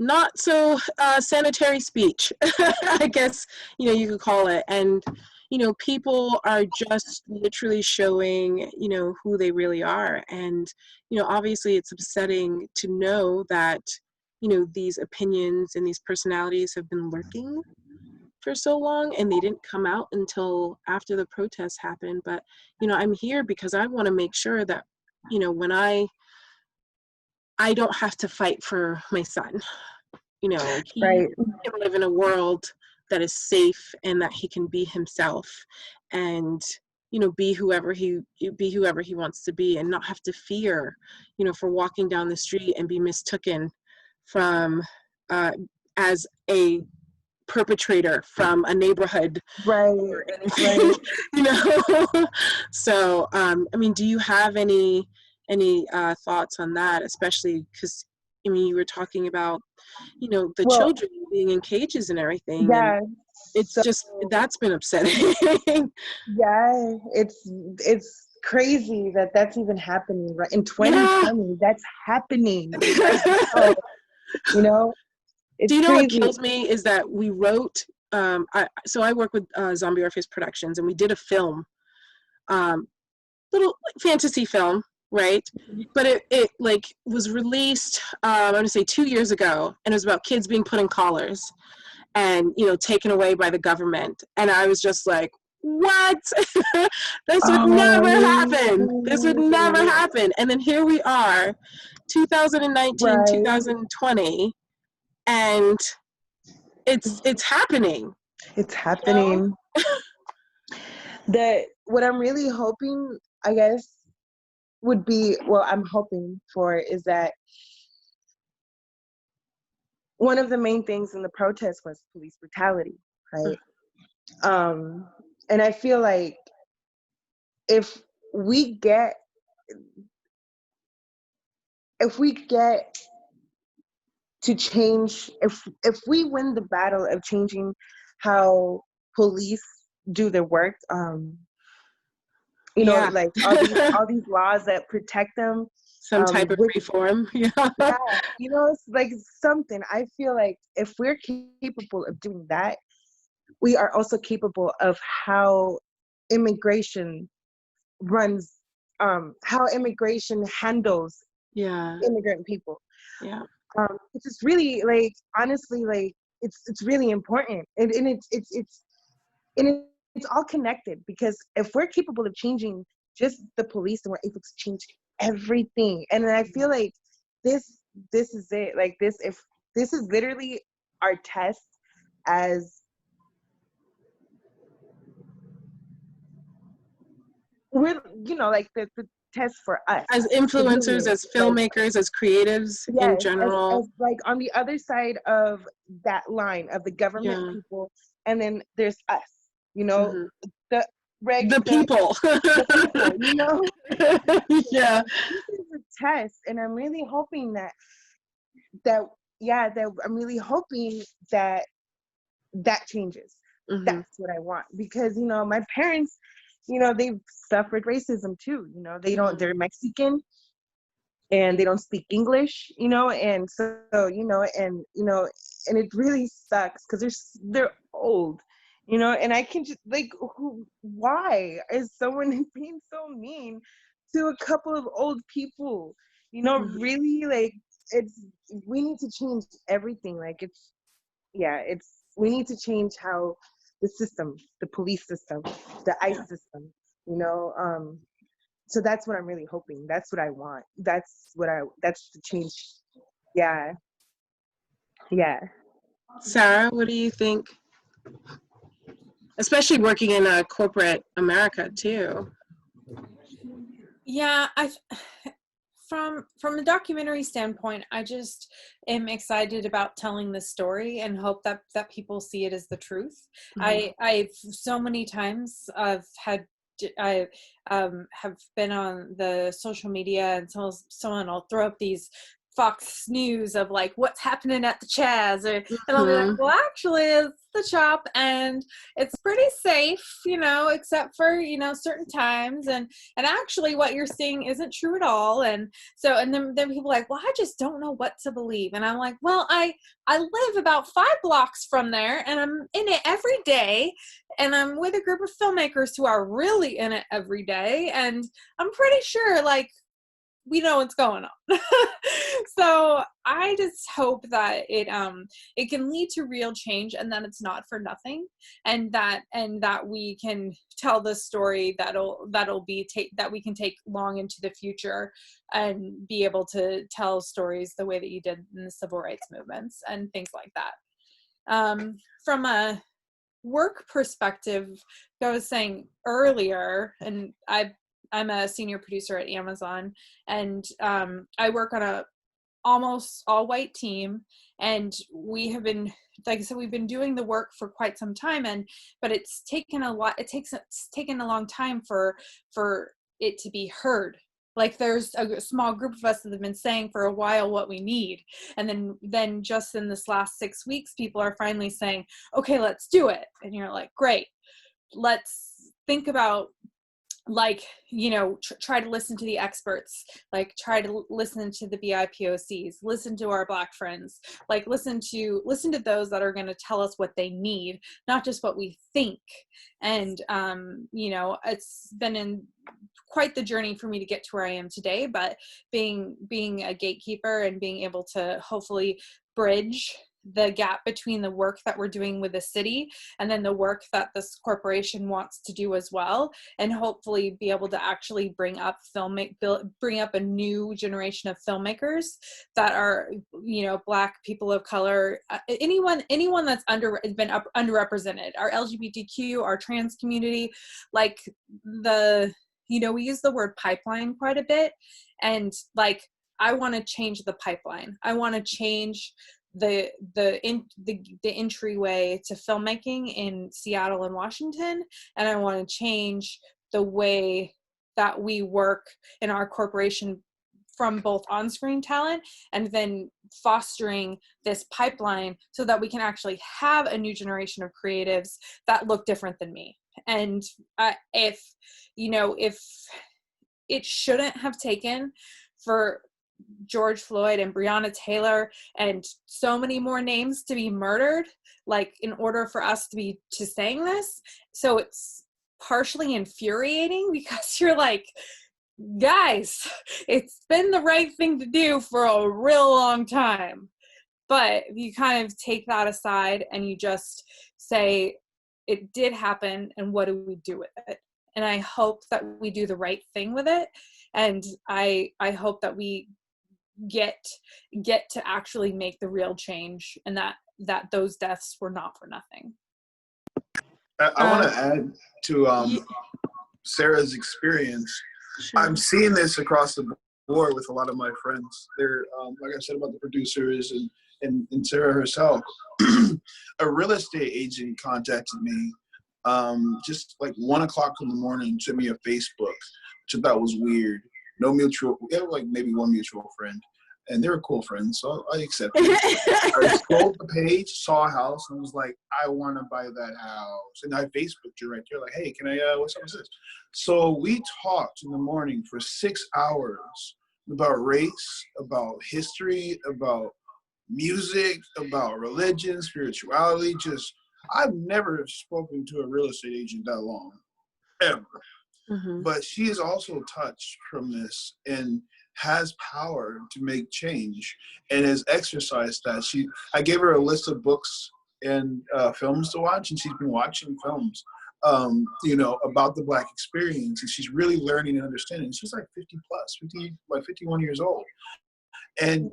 not so sanitary speech, I guess, you could call it. And, people are just literally showing, who they really are. And, obviously it's upsetting to know that, these opinions and these personalities have been lurking for so long and they didn't come out until after the protests happened. But, I'm here because I want to make sure that, when I don't have to fight for my son. He Right. can live in a world that is safe and that he can be himself and, be whoever he wants to be and not have to fear, for walking down the street and be mistaken from as a perpetrator from a neighborhood. Right. So, do you have any thoughts on that, especially because, you were talking about, the children being in cages and everything. Yeah. And it's just, that's been upsetting. Yeah, it's crazy that that's even happening right in 2020. That's happening right now. It's Do you know crazy. what kills me is that we wrote, so I work with Zombie Orpheus Productions, and we did a film, little fantasy film, right? But it was released, I'm gonna say 2 years ago, and it was about kids being put in collars and, taken away by the government. And I was just like, what? This would never happen. This would never happen. And then here we are, 2019, right. 2020, and it's happening. It's happening. What I'm really hoping, I guess, would be, I'm hoping for is that one of the main things in the protest was police brutality, right? And I feel like if we get to change, if we win the battle of changing how police do their work, you know, Yeah. like all these laws that protect them, Some type of which, reform. Yeah. yeah, you know, it's like something. I feel like if we're capable of doing that, we are also capable of how immigration runs, how immigration handles Yeah. immigrant people. Yeah. It's just really, like, honestly, like, it's really important, and it's all connected, because if we're capable of changing just the police, then we're able to change everything. And then I feel like this is it. Like, if this is literally our test as we're, you know, like the test for us As to influencers, really, as like, filmmakers, as creatives in yes, general. as like on the other side of that line of the government Yeah. people, and then there's us, you know, Hmm. the The people. the people, you know. Yeah. This is a test, and I'm really hoping that I'm really hoping that changes. Hmm. That's what I want, because, you know, my parents, you know, they've suffered racism too. You know, they're Mexican, and they don't speak English, you know, and so, you know, and it really sucks, because they're old, you know, and I can just, like, why is someone being so mean to a couple of old people? You know, Mhm. really, like, we need to change everything. Like, we need to change how the police system, the ICE system, you know, so that's what I'm really hoping. That's what I want. That's the change. Yeah. Yeah. Sarah, what do you think? Especially working in corporate America too. Yeah, from a documentary standpoint, I just am excited about telling the story and hope that people see it as the truth. Mhm. I've so many times I have been on the social media, and someone will throw up these Fox News of, like, what's happening at the Chaz, and I'll be like, Mhm. well, actually, it's the shop, and it's pretty safe, you know, except for, you know, certain times, and actually what you're seeing isn't true at all. And so, and then people are like, well, I just don't know what to believe. And I'm like, well, I live about 5 blocks from there, and I'm in it every day, and I'm with a group of filmmakers who are really in it every day, and I'm pretty sure, like, we know what's going on. So I just hope that it can lead to real change, and that it's not for nothing, and that we can tell the story that'll be that we can take long into the future, and be able to tell stories the way that you did in the civil rights movements and things like that. From a work perspective, I was saying earlier, and I'm a senior producer at Amazon, and I work on a almost all white team, and we have been, like I said, we've been doing the work for quite some time, but it's taken it's taken a long time for it to be heard. Like, there's a small group of us that have been saying for a while what we need, and then just in this last 6 weeks, people are finally saying, okay, let's do it. And you're like, great, let's think about, like, you know, try to listen to the experts, like, try to listen to the BIPOCs, listen to our Black friends, like, listen to those that are going to tell us what they need, not just what we think. And you know, it's been quite the journey for me to get to where I am today, but being a gatekeeper and being able to hopefully bridge the gap between the work that we're doing with the city and then the work that this corporation wants to do as well, and hopefully be able to actually bring up a new generation of filmmakers that are, you know, Black, people of color, anyone that's been underrepresented, our LGBTQ, our trans community, like, you know, we use the word pipeline quite a bit, and, like, I want to change the pipeline. I want to change the entryway to filmmaking in Seattle and Washington, and I want to change the way that we work in our corporation from both on-screen talent and then fostering this pipeline so that we can actually have a new generation of creatives that look different than me. And if it shouldn't have taken for George Floyd and Breonna Taylor and so many more names to be murdered, like, in order for us to saying this. So it's partially infuriating because you're like, guys, it's been the right thing to do for a real long time. But if you kind of take that aside and you just say, it did happen, and what do we do with it? And I hope that we do the right thing with it. And I hope that we get to actually make the real change, and that those deaths were not for nothing. I want to add to Sarah's experience. Sure. I'm seeing this across the board with a lot of my friends. They're, like I said about the producers and Sarah herself, a real estate agent contacted me just like 1 o'clock in the morning, sent me a Facebook, which I thought was weird. No mutual, like maybe one mutual friend. And they were cool friends, so I accepted it. I scrolled the page, saw a house, and was like, I want to buy that house. And I Facebooked you right there, like, hey, can I, what's up with this? So we talked in the morning for 6 hours about race, about history, about music, about religion, spirituality. Just, I've never spoken to a real estate agent that long, ever. Mm-hmm. But she is also touched from this and has power to make change and has exercised that. I gave her a list of books and films to watch, and she's been watching films, about the Black experience, and she's really learning and understanding. She's like 51 years old, and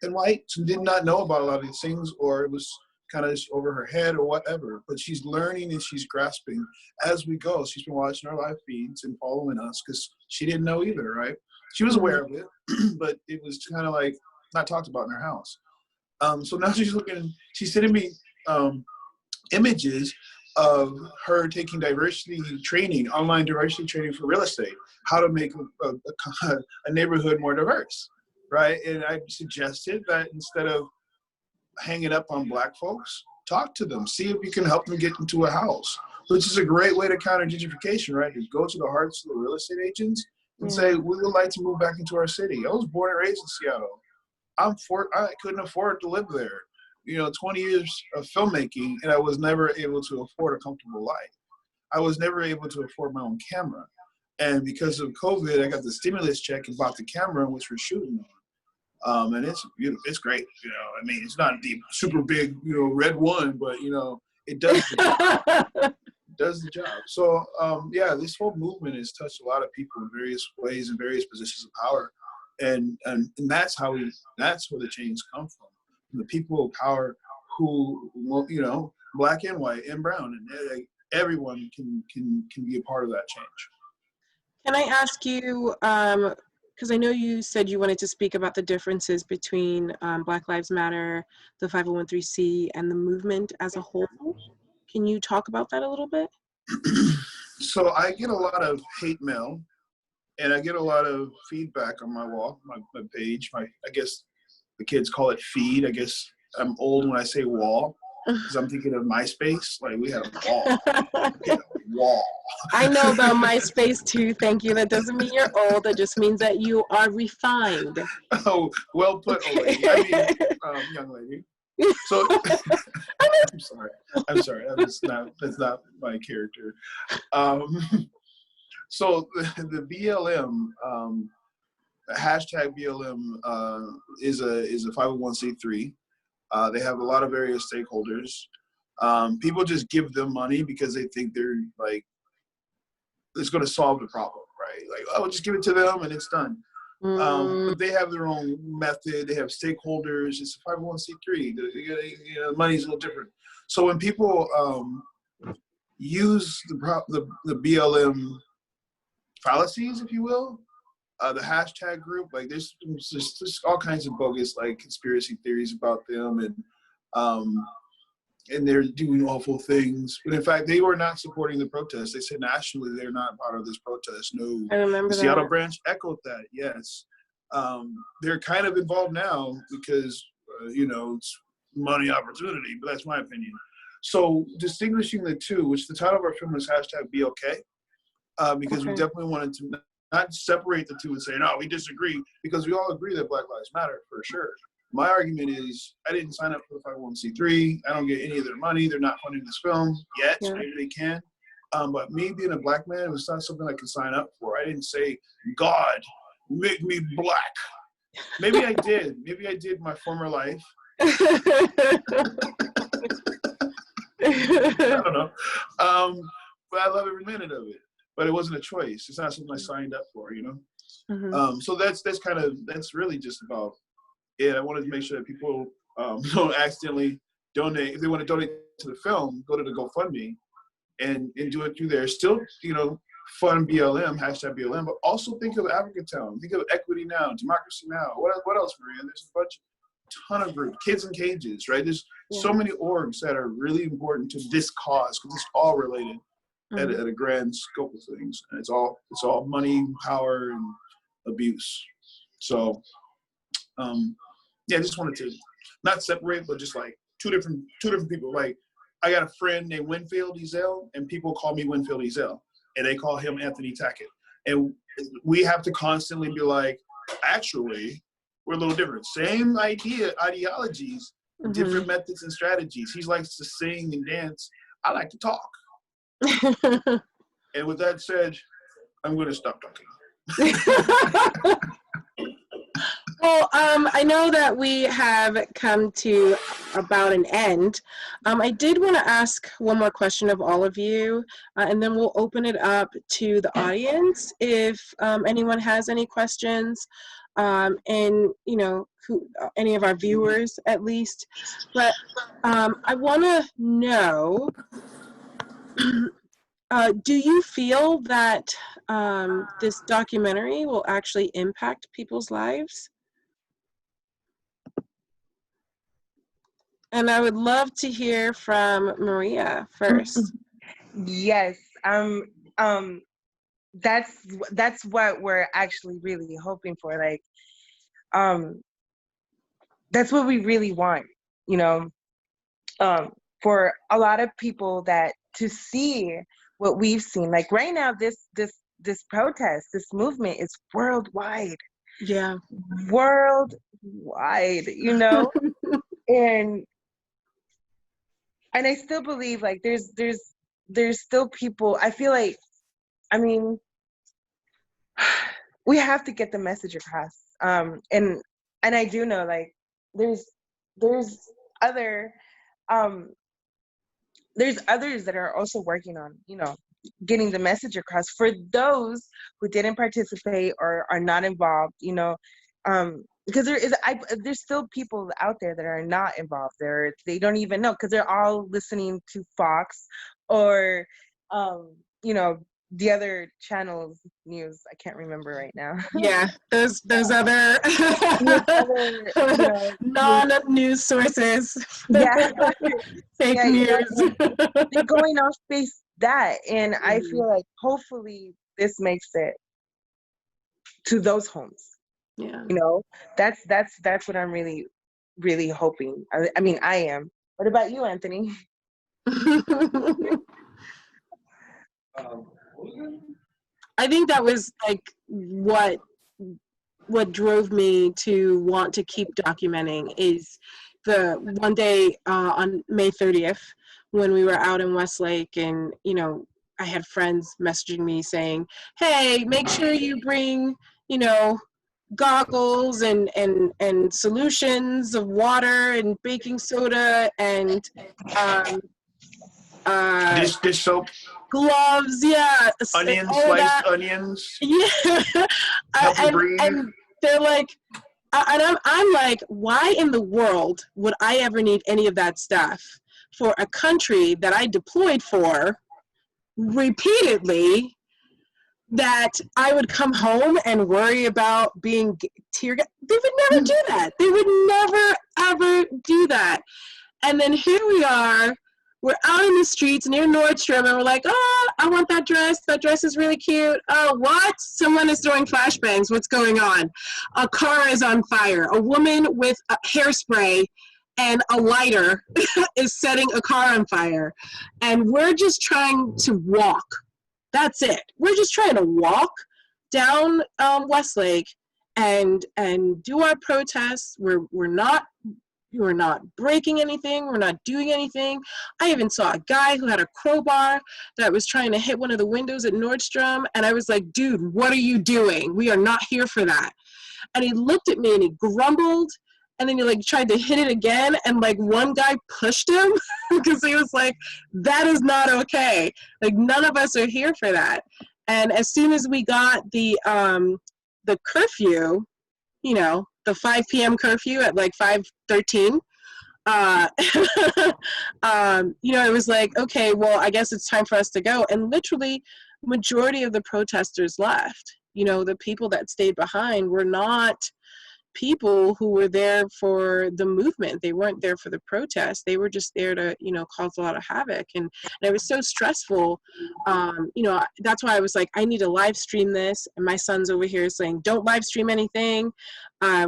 white, and did not know about a lot of these things, or it was kind of just over her head or whatever, but she's learning and she's grasping as we go. She's been watching our live feeds and following us because she didn't know either, right? She was aware of it, but it was kind of like not talked about in her house. So now she's sending me images of her taking diversity training, online diversity training for real estate, how to make a neighborhood more diverse, right? And I suggested that instead of hanging up on Black folks, talk to them, see if you can help them get into a house, which is a great way to counter gentrification, right? Is go to the hearts of the real estate agents and say, we would like to move back into our city. I was born and raised in Seattle. I couldn't afford to live there. 20 years of filmmaking, and I was never able to afford a comfortable life. I was never able to afford my own camera. And because of COVID, I got the stimulus check and bought the camera, which we're shooting on. And it's beautiful. It's great. It's not the super big, red one, but it does the job. Does the job. So this whole movement has touched a lot of people in various ways and various positions of power, and that's where the change come from. The people of power who, Black and white and brown, and everyone can be a part of that change. Can I ask you, because I know you said you wanted to speak about the differences between Black Lives Matter, the 501(c), and the movement as a whole. Can you talk about that a little bit? So I get a lot of hate mail, and I get a lot of feedback on my wall, my page. I guess the kids call it feed. I guess I'm old when I say wall, because I'm thinking of MySpace. Like, we had a wall. Wall. I know about MySpace too. Thank you. That doesn't mean you're old. That just means that you are refined. Oh, well put, old lady. Young lady. So I'm sorry. That's not my character. So the BLM, hashtag BLM is a 501(c)(3). They have a lot of various stakeholders. People just give them money because they think they're like, it's going to solve the problem, right? Like, oh, just give it to them and it's done. But they have their own method. They have stakeholders. It's a 501(c)(3). The money's a little different. So when people use the BLM fallacies, if you will, the hashtag group, like there's all kinds of bogus like conspiracy theories about them, and they're doing awful things. But in fact, they were not supporting the protest. They said nationally they're not part of this protest. No, I remember the Seattle that. branch echoed that. Yes, they're kind of involved now because it's money opportunity, but that's my opinion. So distinguishing the two, which the title of our film is #BeOK, because we definitely wanted to not separate the two and say, no, we disagree, because we all agree that Black Lives Matter, for sure. My argument is, I didn't sign up for the 501c3. I don't get any of their money. They're not funding this film yet. Yeah. Maybe they can. But me being a Black man, it was not something I could sign up for. I didn't say, God, make me Black. Maybe I did. Maybe I did in my former life. I don't know. But I love every minute of it. But it wasn't a choice. It's not something I signed up for, So that's really just about it. I wanted to make sure that people don't accidentally donate. If they want to donate to the film, go to the GoFundMe and do it through there. Still, fund BLM, #BLM, but also think of Africatown, think of Equity Now, Democracy Now. What else, Maria? There's a ton of groups, Kids in Cages, right? There's so many orgs that are really important to this cause because it's all related at a grand scope of things. And it's all money, power, and abuse. So, I just wanted to not separate, but just like two different people. Like I got a friend named Winfield Ezel, and people call me Winfield Ezel, and they call him Anthony Tackett. And we have to constantly be like, actually, we're a little different. Same ideologies, different methods and strategies. He likes to sing and dance. I like to talk. And with that said, I'm going to stop talking. Well, I know that we have come to about an end. I did want to ask one more question of all of you, and then we'll open it up to the audience if anyone has any questions, and any of our viewers at least. But I want to know, do you feel that this documentary will actually impact people's lives? And I would love to hear from Maria first. Yes. That's what we're actually really hoping for. Like, that's what we really want, for a lot of people to see what we've seen. Like right now, this protest, this movement is worldwide. Yeah. Worldwide, and I still believe like there's still people. I feel like, we have to get the message across. And I do know like there's others that are also working on, getting the message across for those who didn't participate or are not involved, because there's still people out there that are not involved. They don't even know because they're all listening to Fox or, the other channels news. I can't remember right now. Yeah, those other non-news sources. Yeah. Fake news. Exactly. They're going off base that, and I feel like hopefully this makes it to those homes. Yeah. That's what I'm really, really hoping. I am. What about you, Anthony? I think that was like what drove me to want to keep documenting is the one day on May 30th when we were out in Westlake, and I had friends messaging me saying, hey, make sure you bring goggles and solutions of water and baking soda and dish soap, gloves, yeah, onions, sliced that. Onions, yeah. and they're like, and I'm like, why in the world would I ever need any of that stuff for a country that I deployed for repeatedly that I would come home and worry about being tear gas. They would never do that. They would never, ever do that. And then here we are, we're out in the streets near Nordstrom, and we're like, oh, I want that dress. That dress is really cute. Oh, what? Someone is throwing flashbangs. What's going on? A car is on fire. A woman with a hairspray and a lighter is setting a car on fire. And we're just trying to walk. That's it. We're just trying to walk down Westlake and do our protests. We're not breaking anything. We're not doing anything. I even saw a guy who had a crowbar that was trying to hit one of the windows at Nordstrom. And I was like, dude, what are you doing? We are not here for that. And he looked at me and he grumbled. And then he like tried to hit it again. And like one guy pushed him because he was like, that is not okay. Like none of us are here for that. And as soon as we got the curfew, you know, the 5 p.m. curfew at like 5:13, you know, it was like, okay, well, I guess it's time for us to go. And literally, majority of the protesters left. You know, the people that stayed behind were not people who were there for the movement. They weren't there for the protest. They were just there to, you know, cause a lot of havoc. And it was so stressful. You know, that's why I was like, I need to live stream this. And my son's over here saying, don't live stream anything.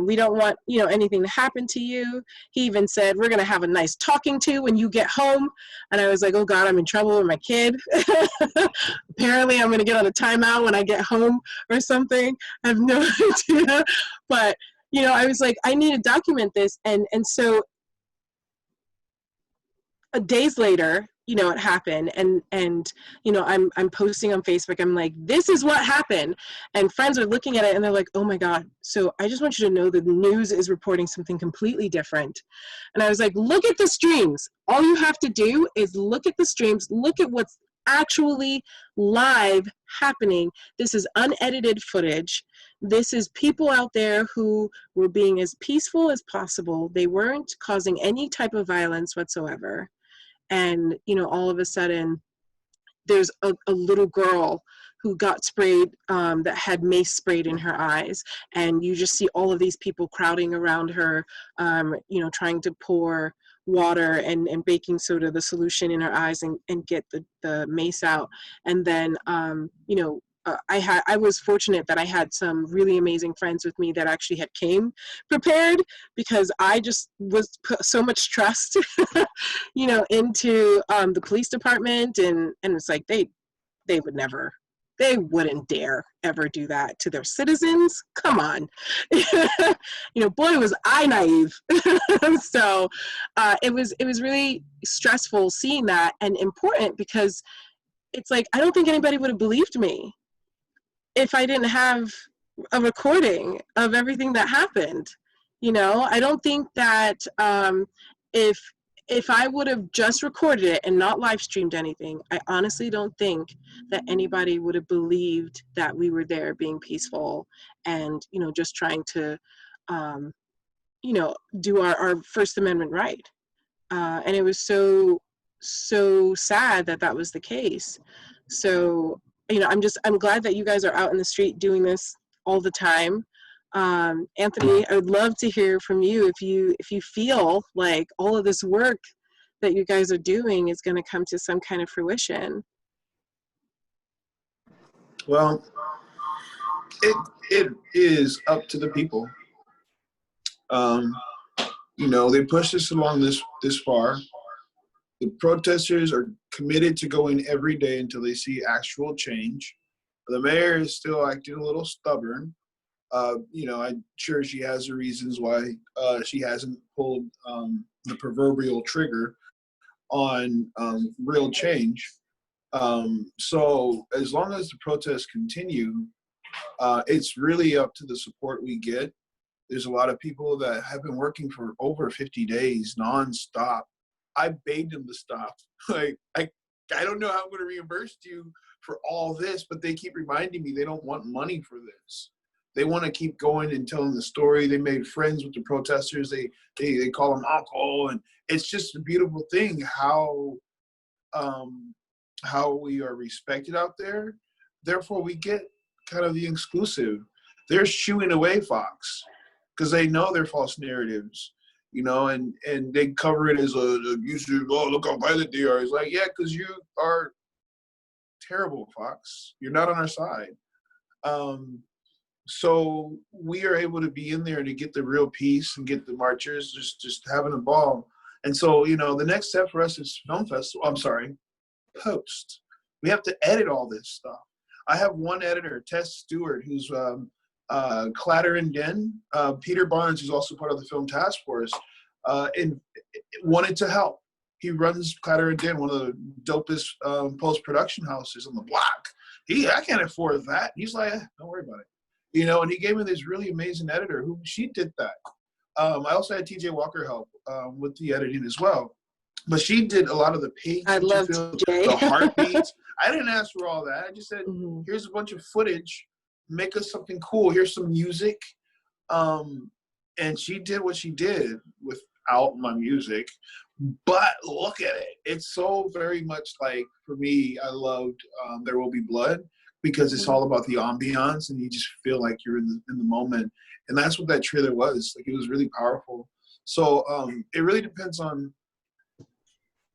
We don't want, you know, anything to happen to you. He even said, we're going to have a nice talking to when you get home. And I was like, oh God, I'm in trouble with my kid. Apparently I'm going to get on a timeout when I get home or something. I have no idea. But you know, I was like, I need to document this. And so days later, you know, it happened. And you know, I'm posting on Facebook. I'm like, this is what happened. And friends are looking at it and they're like, oh my God. So I just want you to know the news is reporting something completely different. And I was like, look at the streams. All you have to do is look at the streams, look at what's actually live happening. This is unedited footage. This is people out there who were being as peaceful as possible. They weren't causing any type of violence whatsoever. And, you know, all of a sudden, there's a little girl who got sprayed, that had mace sprayed in her eyes. And you just see all of these people crowding around her, you know, trying to pour water and baking soda, the solution in her eyes, and get the mace out. And then, you know, I was fortunate that I had some really amazing friends with me that actually had came prepared, because I just was put so much trust, you know, into the police department, and it's like they wouldn't dare ever do that to their citizens. Come on. You know, boy, was I naive. So it was really stressful seeing that, and important, because it's like, I don't think anybody would have believed me if I didn't have a recording of everything that happened. You know, I don't think that if I would have just recorded it and not live streamed anything, I honestly don't think that anybody would have believed that we were there being peaceful and, you know, just trying to, you know, do our First Amendment right. And it was so sad that that was the case. So, you know, I'm glad that you guys are out in the street doing this all the time. Anthony, I would love to hear from you if you feel like all of this work that you guys are doing is going to come to some kind of fruition. Well, it is up to the people. You know, they pushed us along this far. The protesters are committed to going every day until they see actual change. The mayor is still acting a little stubborn. You know, I'm sure she has her reasons why she hasn't pulled the proverbial trigger on real change. So as long as the protests continue, it's really up to the support we get. There's a lot of people that have been working for over 50 days nonstop. I begged them to stop. Like, I don't know how I'm going to reimburse you for all this, but they keep reminding me they don't want money for this. They want to keep going and telling the story. They made friends with the protesters. They call them uncle, and it's just a beautiful thing how we are respected out there. therefore we get kind of the exclusive. They're shooing away Fox because they know they're false narratives, you know, and they cover it as a abusive, oh, look how violent they are. It's like, yeah, because you are terrible, Fox. You're not on our side. So we are able to be in there to get the real peace and get the marchers just having a ball. And so, you know, the next step for us is post. We have to edit all this stuff. I have one editor, Tess Stewart, who's Clatter and Den. Peter Barnes, who's also part of the Film Task Force, and wanted to help. He runs Clatter and Den, one of the dopest post-production houses on the block. I can't afford that. He's like, don't worry about it. You know, and he gave me this really amazing editor who she did that. I also had TJ Walker help with the editing as well. But she did a lot of the page. I love TJ. The heartbeats. I didn't ask for all that. I just said, here's a bunch of footage. Make us something cool. Here's some music. And she did what she did without my music. But look at it. It's so very much like, for me, I loved There Will Be Blood, because it's all about the ambiance and you just feel like you're in the moment. And that's what that trailer was. Like, it was really powerful. So it really depends on,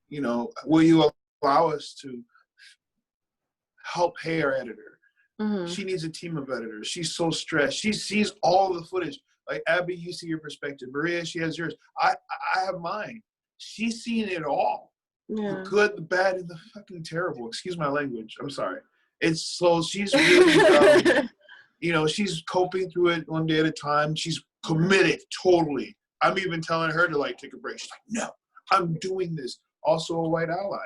you know, will you allow us to help pay our editor? She needs a team of editors. She's so stressed. She sees all the footage. Like, Abie, you see your perspective. Maria, she has yours. I have mine. She's seeing it all. The good, the bad, and the fucking terrible. Excuse my language. I'm sorry. It's so, she's really, you know, she's coping through it one day at a time. She's committed totally. I'm even telling her to, like, take a break. She's like, no, I'm doing this. Also a white ally.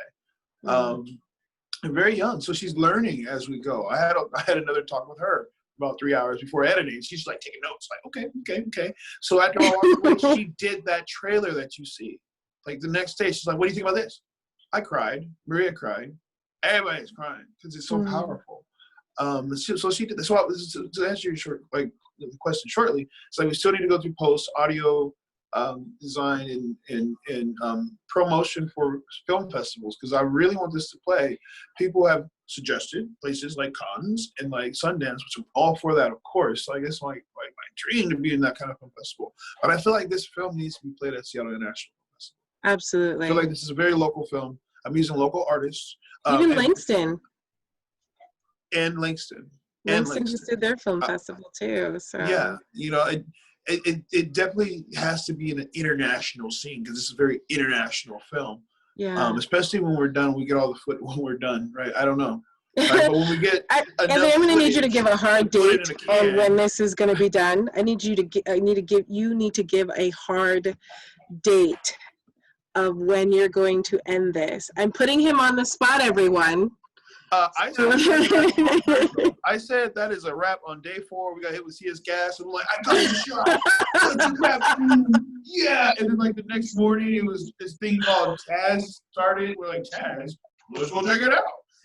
And very young, so she's learning as we go. I had another talk with her about 3 hours before editing. She's like taking notes, like, okay. So after I walked away, she did that trailer that you see. Like, the next day, she's like, what do you think about this? I cried. Maria cried. Everybody's crying because it's so powerful. So she did this. So to answer your the question shortly, it's like we still need to go through post, audio, design, and promotion for film festivals, because I really want this to play. People have suggested places like Cannes and like Sundance, which I'm all for that, of course. Like, it's like my dream to be in that kind of film festival. But I feel like this film needs to be played at Seattle International Festival. Absolutely. I feel like this is a very local film. I'm using local artists. Even Langston. And Langston. Langston just did their film festival too. So yeah, you know, it definitely has to be in an international scene, because this is a very international film. Yeah. Especially when we're done, we get all the footage when we're done, right? I don't know. Right? But when we get, I'm going to need you to give a hard date on when this is going to be done. I need you to give a hard date of when you're going to end this. I'm putting him on the spot, everyone. I said that is a wrap on day 4. We got hit with CS gas, and I'm like, I got the shot. Yeah. And then, like, the next morning, it was this thing called Chaz started. We're like, Chaz, let's go check it out.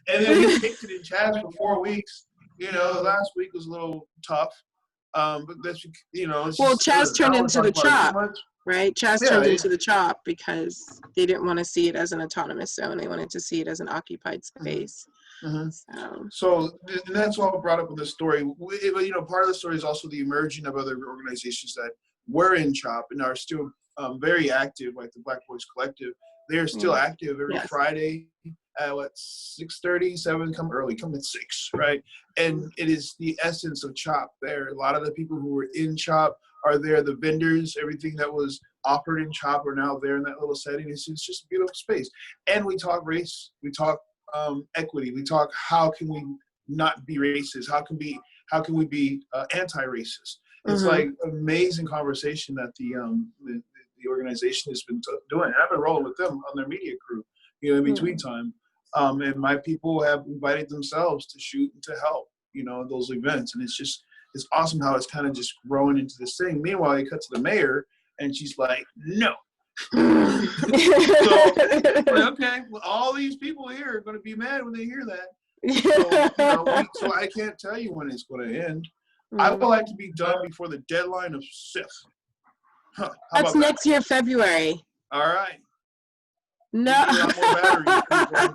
And then we kicked it in Chaz for 4 weeks. You know, the last week was a little tough. But that's, you know. Well, Chaz turned into the chop, right? Chaz turned into the chop because they didn't want to see it as an autonomous zone. They wanted to see it as an occupied space. So and that's all brought up in the story. You know, part of the story is also the emerging of other organizations that were in CHOP and are still very active, like the Black Boys Collective. They are still active every Friday at 6:30, 7, come early, come at 6, right? And it is the essence of CHOP there. A lot of the people who were in CHOP are there. The vendors, everything that was offered in CHOP are now there in that little setting. It's just a beautiful space. And we talk race, we talk equity, we talk how can we not be racist, how can we be anti-racist. It's like amazing conversation that the organization has been doing. And I've been rolling with them on their media crew, you know, in between time. And my people have invited themselves to shoot and to help, you know, those events. And it's awesome how it's kind of just growing into this thing. Meanwhile, you cut to the mayor and she's like, no. So, okay, well, all these people here are going to be mad when they hear that. So, you know, so I can't tell you when it's going to end. I would like to be done before the deadline of 6. That's next year, February. All right. No.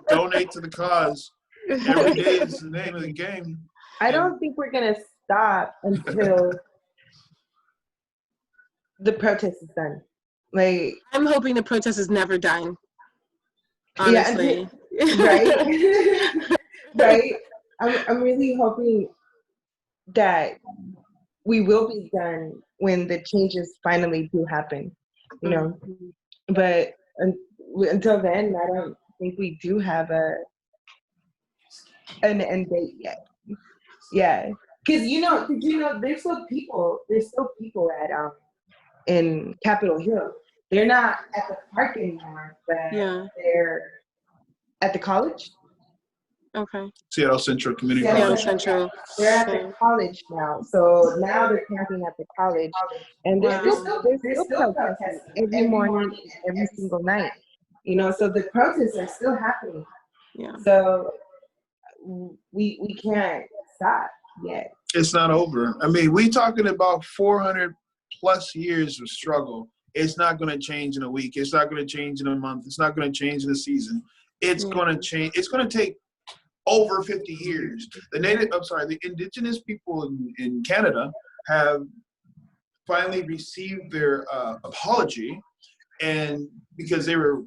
Donate to the cause. Every day is the name of the game. I don't think we're gonna stop until the protest is done. Like, I'm hoping the protest is never done. yeah, Honestly. right, right. I'm really hoping that we will be done when the changes finally do happen, you know. But until then, I don't think we do have an end date yet. Yeah, because there's still people at in Capitol Hill. They're not at the park anymore, but Yeah. they're at the college. Okay. Seattle Central Community Seattle College. Central. They're at the college now, so now they're camping at the college, and they're still protesting every morning, every single night. You know, so the protests are still happening. Yeah. So we can't stop yet. It's not over. I mean, we talking about 400 plus years of struggle. It's not going to change in a week. It's not going to change in a month. It's not going to change in a season. It's going to change. It's going to take over 50 years. The indigenous people in Canada have finally received their apology, and because they were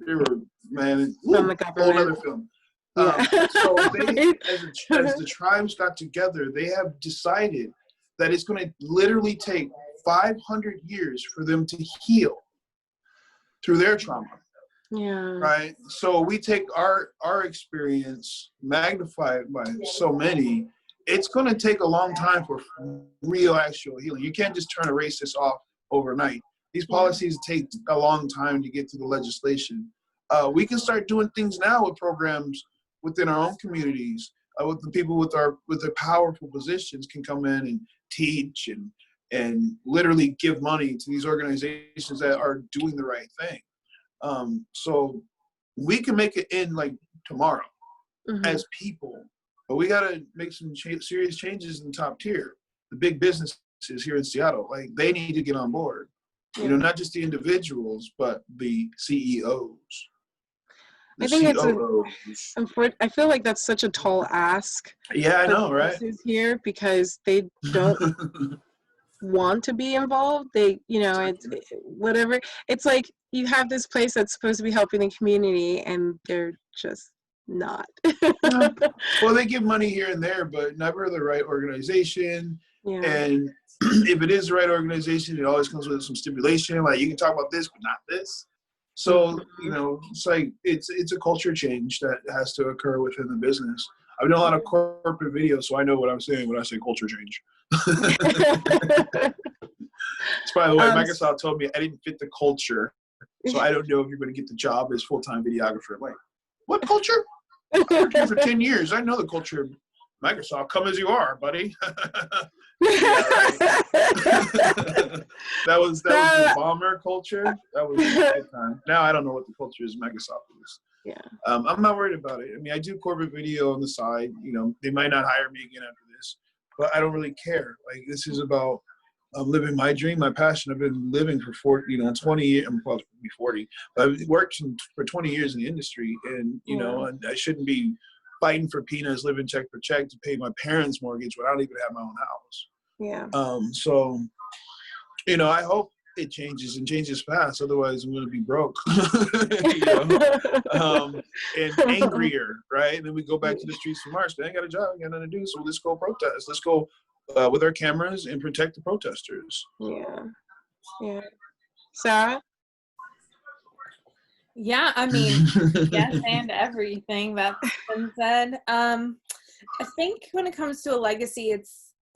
man, From the whole government. other film. Yeah. So they, as the tribes got together, they have decided that it's going to literally take 500 years for them to heal through their trauma. Yeah. Right. So we take our experience magnified by so many. It's going to take a long time for real actual healing. You can't just turn a racist off overnight. These policies take a long time to get to the legislation. We can start doing things now with programs within our own communities. With the people with their powerful positions can come in and teach and literally give money to these organizations that are doing the right thing. So we can make it in like tomorrow as people, but we got to make some serious changes in the top tier. The big businesses here in Seattle, like they need to get on board. You know, not just the individuals, but the CEOs. I think I feel like that's such a tall ask. Yeah, I know, right? Here because they don't want to be involved. They, it's whatever. It's like you have this place that's supposed to be helping the community, and they're just not. Well, they give money here and there, but never the right organization. Yeah. And if it is the right organization, it always comes with some stipulation, like you can talk about this, but not this. So, it's like it's a culture change that has to occur within the business. I've done a lot of corporate videos, so I know what I'm saying when I say culture change. By the way, Microsoft told me I didn't fit the culture, so I don't know if you're going to get the job as full-time videographer. I'm like, what culture? I worked here for 10 years. I know the culture of Microsoft. Come as you are, buddy. Yeah, right. that was the bomber culture. That was a good time. Now I don't know what the culture is. Microsoft is. Yeah. I'm not worried about it. I mean, I do corporate video on the side. They might not hire me again after this, but I don't really care. Like, this is about living my dream, my passion. I've been living for 20 years. I'm supposed to be 40. But I've worked for 20 years in the industry, and and I shouldn't be fighting for peanuts, living check for check to pay my parents' mortgage when I don't even have my own house. Yeah. So, I hope it changes and changes fast. Otherwise, I'm going to be broke, and angrier, right? And then we go back to the streets for March. They ain't got a job, got nothing to do. So let's go protest. Let's go with our cameras and protect the protesters. Yeah. Yeah. Sarah? Yeah, I mean, yes, and everything that's been said. I think when it comes to a legacy,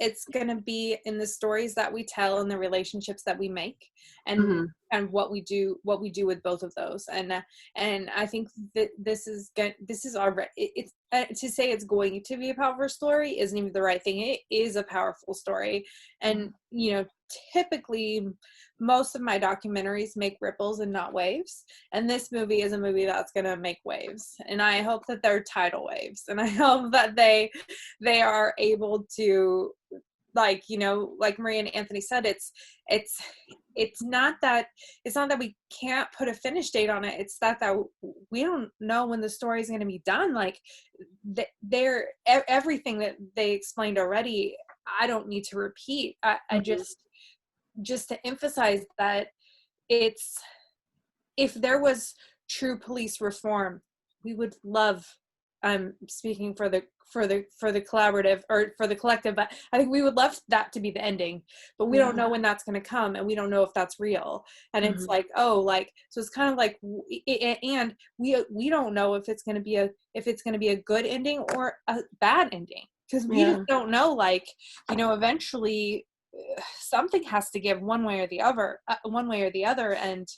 it's gonna be in the stories that we tell and the relationships that we make, and what we do with both of those. And I think that this is already, it's to say it's going to be a powerful story isn't even the right thing. It is a powerful story, and typically most of my documentaries make ripples and not waves, and this movie is a movie that's going to make waves, and I hope that they're tidal waves, and I hope that they are able to like, you know, like Maria and Anthony said, it's not that we can't put a finish date on it. It's that we don't know when the story is going to be done. Like everything that they explained already, I don't need to repeat. I just to emphasize that if there was true police reform, we would love, I'm speaking for the collaborative or for the collective, but I think we would love that to be the ending, but we don't know when that's going to come, and we don't know if that's real. And it's like, oh, like, so it's kind of like, and we don't know if it's going to be a good ending or a bad ending, because we just don't know. Like, you know, eventually something has to give one way or the other, and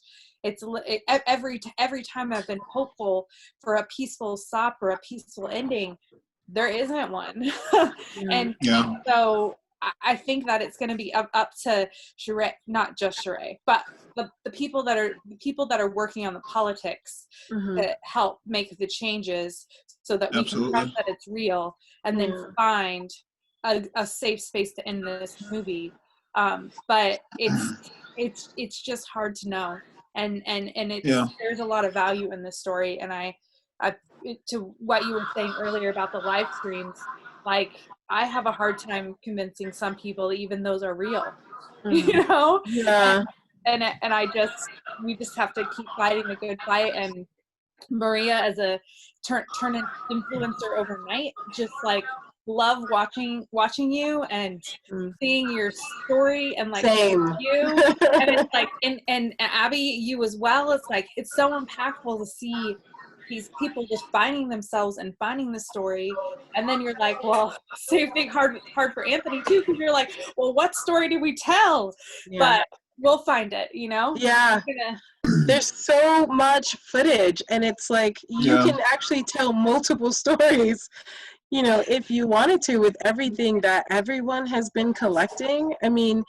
every time I've been hopeful for a peaceful stop or a peaceful ending, there isn't one. And so I think that it's going to be up to Sheree, not just Sheree, but the people that are working on the politics that help make the changes, so that we can trust that it's real, and then find a safe space to end this movie. But it's just hard to know, and there's a lot of value in this story. And I to what you were saying earlier about the live streams, like, I have a hard time convincing some people even those are real, you know. And we just have to keep fighting the good fight. And Maria, as a turn influencer overnight, just like love watching you and seeing your story, and like you, and it's like, and Abie, you as well. It's like, it's so impactful to see these people just finding themselves and finding the story. And then you're like, well, same thing, hard for Anthony too, because you're like, well, what story did we tell? But we'll find it, you know. There's so much footage, and it's like you can actually tell multiple stories, you know, if you wanted to, with everything that everyone has been collecting. I mean,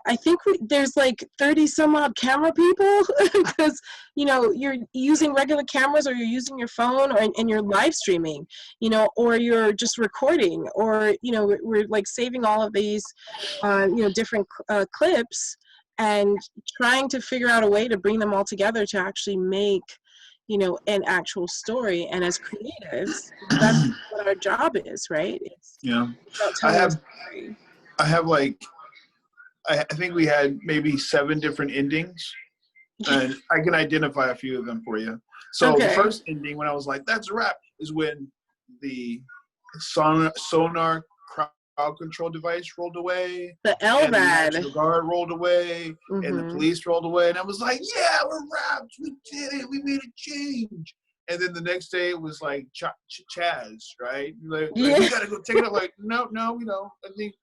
I think there's like 30 some odd camera people, because, you know, you're using regular cameras, or you're using your phone, and you're live streaming, you know, or you're just recording, or, you know, we're like saving all of these, you know, different clips, and trying to figure out a way to bring them all together to actually make, you know, an actual story. And as creatives, that's what our job is, right? It's I have like, I think we had maybe 7 different endings, and I can identify a few of them for you. So the first ending, when I was like, that's a wrap, is when the sonar crowd control device rolled away, the LVAD, and the National Guard rolled away, and the police rolled away, and I was like, yeah, we're wrapped, we did it, we made a change. And then the next day it was like Chaz, right? Like, you gotta go take it. I'm like, no, we don't. I think.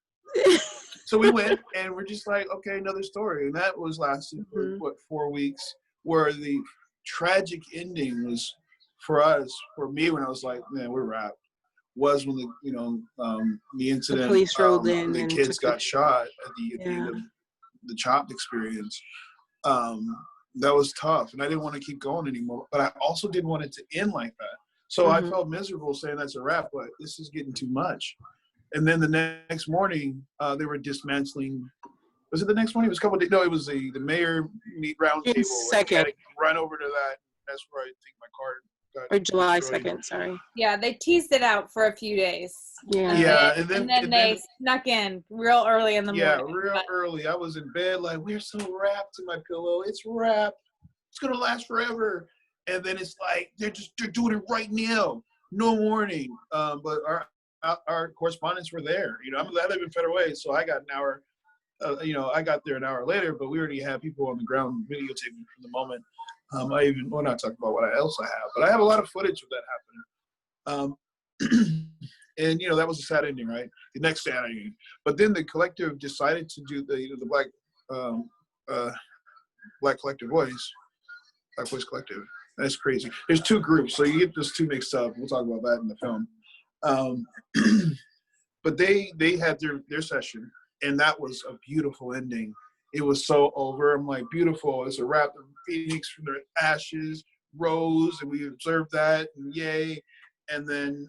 So we went, and we're just like, okay, another story. And that was lasted for, 4 weeks, where the tragic ending was for me, when I was like, man, we're wrapped, was when the incident, the police rolled in, the kids got shot at the end of the Chopped experience. That was tough, and I didn't want to keep going anymore, but I also didn't want it to end like that. So I felt miserable saying that's a wrap, but this is getting too much. And then the next morning, they were dismantling. Was it the next morning? It was a couple of days. No, it was the mayor meet round table. Second. I had to run over to that. That's where I think my card got or July destroyed. 2nd, sorry. Yeah, they teased it out for a few days. And then they snuck in real early in the morning. Yeah, real early. I was in bed like, we're so wrapped in my pillow. It's wrapped. It's gonna last forever. And then it's like they're doing it right now. No warning. But our correspondents were there. You know, I live in Federal Way, so I got an hour. I got there an hour later, but we already had people on the ground videotaping from the moment. We're not talking about what else I have, but I have a lot of footage of that happening. And that was a sad ending, right? The next sad ending. But then the collective decided to do the Black Collective Voice, Black Voice Collective. That's crazy. There's 2 groups, so you get those 2 mixed up. We'll talk about that in the film. But they had their session, and that was a beautiful ending. It was so over. I'm like, beautiful. It's a wrap. The phoenix from their ashes rose, and we observed that, and yay. And then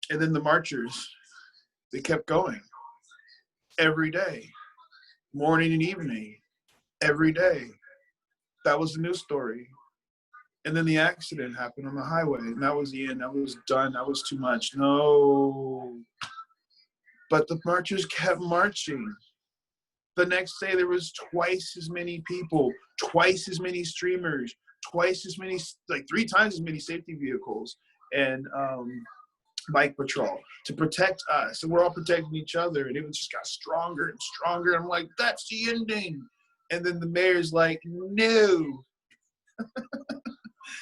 the marchers, they kept going. every day, morning and evening, every day. That was the news story. And then the accident happened on the highway, and that was the end. That was done. That was too much. No. But the marchers kept marching. The next day, there was twice as many people, twice as many streamers, twice as many, like 3 times as many safety vehicles and bike patrol to protect us. And we're all protecting each other. And it just got stronger and stronger. I'm like, that's the ending. And then the mayor's like, no.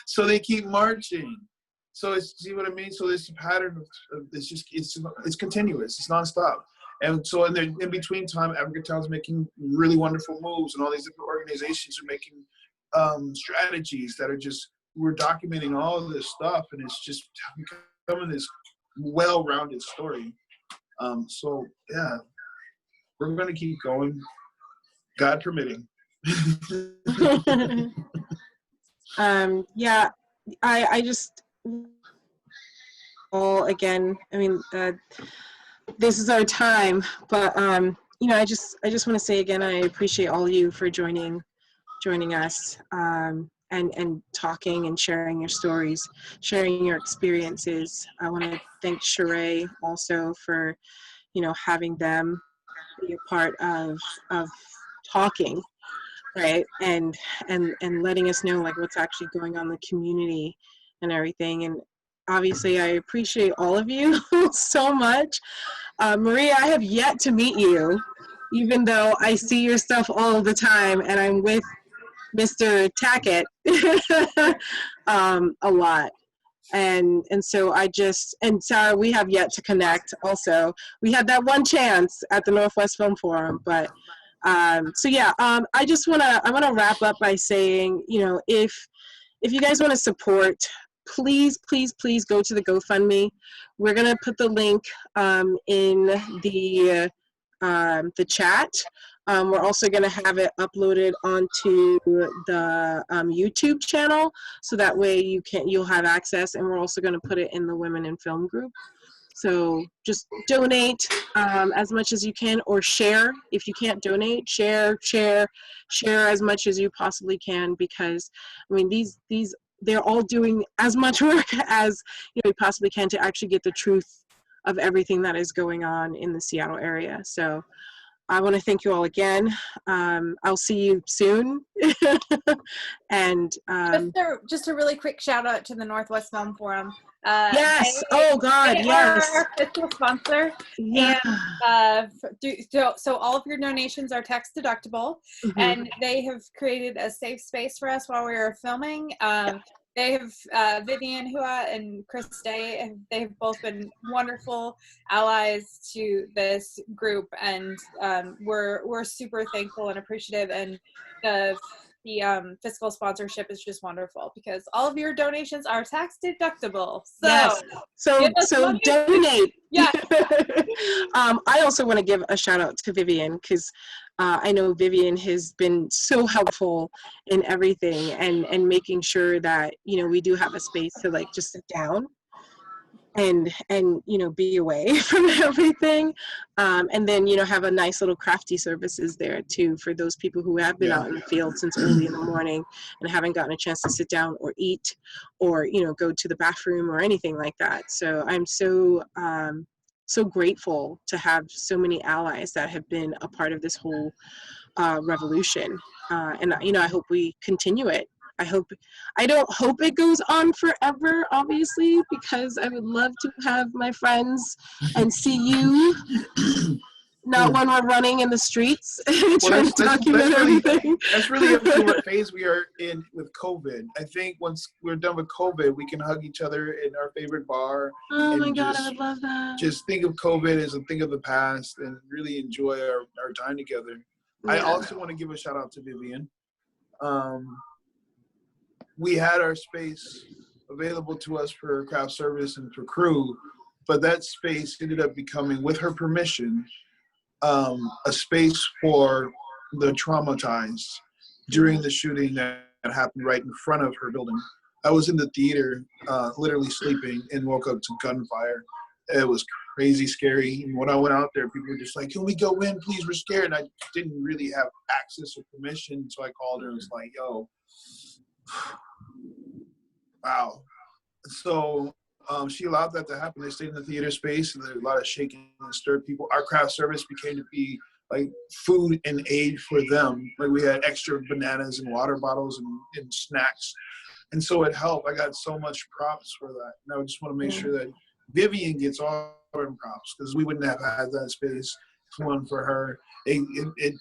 So they keep marching. So it's, see what I mean? So this pattern of it's continuous. It's nonstop. And so in between time, Africatown's making really wonderful moves, and all these different organizations are making strategies that are just, we're documenting all of this stuff, and it's just becoming this well-rounded story. So yeah, we're going to keep going, God permitting. Yeah, I just, again, I mean, this is our time, but you know, I just want to say again, I appreciate all of you for joining us, and talking and sharing your stories, sharing your experiences. I want to thank Sheree also for, you know, having them be a part of talking, right, and letting us know like what's actually going on in the community and everything. And obviously I appreciate all of you so much. Maria, I have yet to meet you, even though I see your stuff all the time, and I'm with Mr. Tackett a lot. And so and Sarah, we have yet to connect also. We had that one chance at the Northwest Film Forum, but so yeah, I want to wrap up by saying, you know, if you guys want to support, please go to the GoFundMe. We're gonna put the link in the chat. We're also gonna have it uploaded onto the YouTube channel, so that way you'll have access. And we're also gonna put it in the Women in Film group. So just donate as much as you can, or share. If you can't donate, share as much as you possibly can, because I mean they're all doing as much work as we possibly can to actually get the truth of everything that is going on in the Seattle area. So I want to thank you all again. I'll see you soon. And just a really quick shout out to the Northwest Film Forum. Yes. Oh God. They Yes. are our fiscal sponsor. Yeah. And so all of your donations are tax deductible, Mm-hmm. and they have created a safe space for us while we were filming. They have Vivian Hua and Chris Day. They have both been wonderful allies to this group, and we're super thankful and appreciative. And the fiscal sponsorship is just wonderful because all of your donations are tax deductible. So yes. So donate. Yeah. I also want to give a shout out to Vivian, because I know Vivian has been so helpful in everything, and making sure that we do have a space to like just sit down and be away from everything, and then have a nice little crafty services there too for those people who have been out in the field since early in the morning and haven't gotten a chance to sit down or eat or go to the bathroom or anything like that. So I'm so grateful to have so many allies that have been a part of this whole revolution, and I hope we continue it. I don't hope it goes on forever, obviously, because I would love to have my friends and see you, not when we're running in the streets trying to document everything. That's really up to what phase we are in with COVID. I think once we're done with COVID, we can hug each other in our favorite bar. Oh my God, I would love that. Just think of COVID as a thing of the past and really enjoy our time together. Yeah. I also want to give a shout out to Vivian. We had our space available to us for craft service and for crew, but that space ended up becoming, with her permission, a space for the traumatized during the shooting that happened right in front of her building. I was in the theater, literally sleeping, and woke up to gunfire. It was crazy scary. And when I went out there, people were just like, can we go in, please? We're scared. And I didn't really have access or permission. So I called her and was like, yo, wow. So she allowed that to happen. They stayed in the theater space, and there was a lot of shaking and stirred people. Our craft service became to be like food and aid for them. Like we had extra bananas and water bottles and snacks. And so it helped. I got so much props for that. And I just want to make sure that Vivian gets all her props, because we wouldn't have had that space if it wasn't for her. It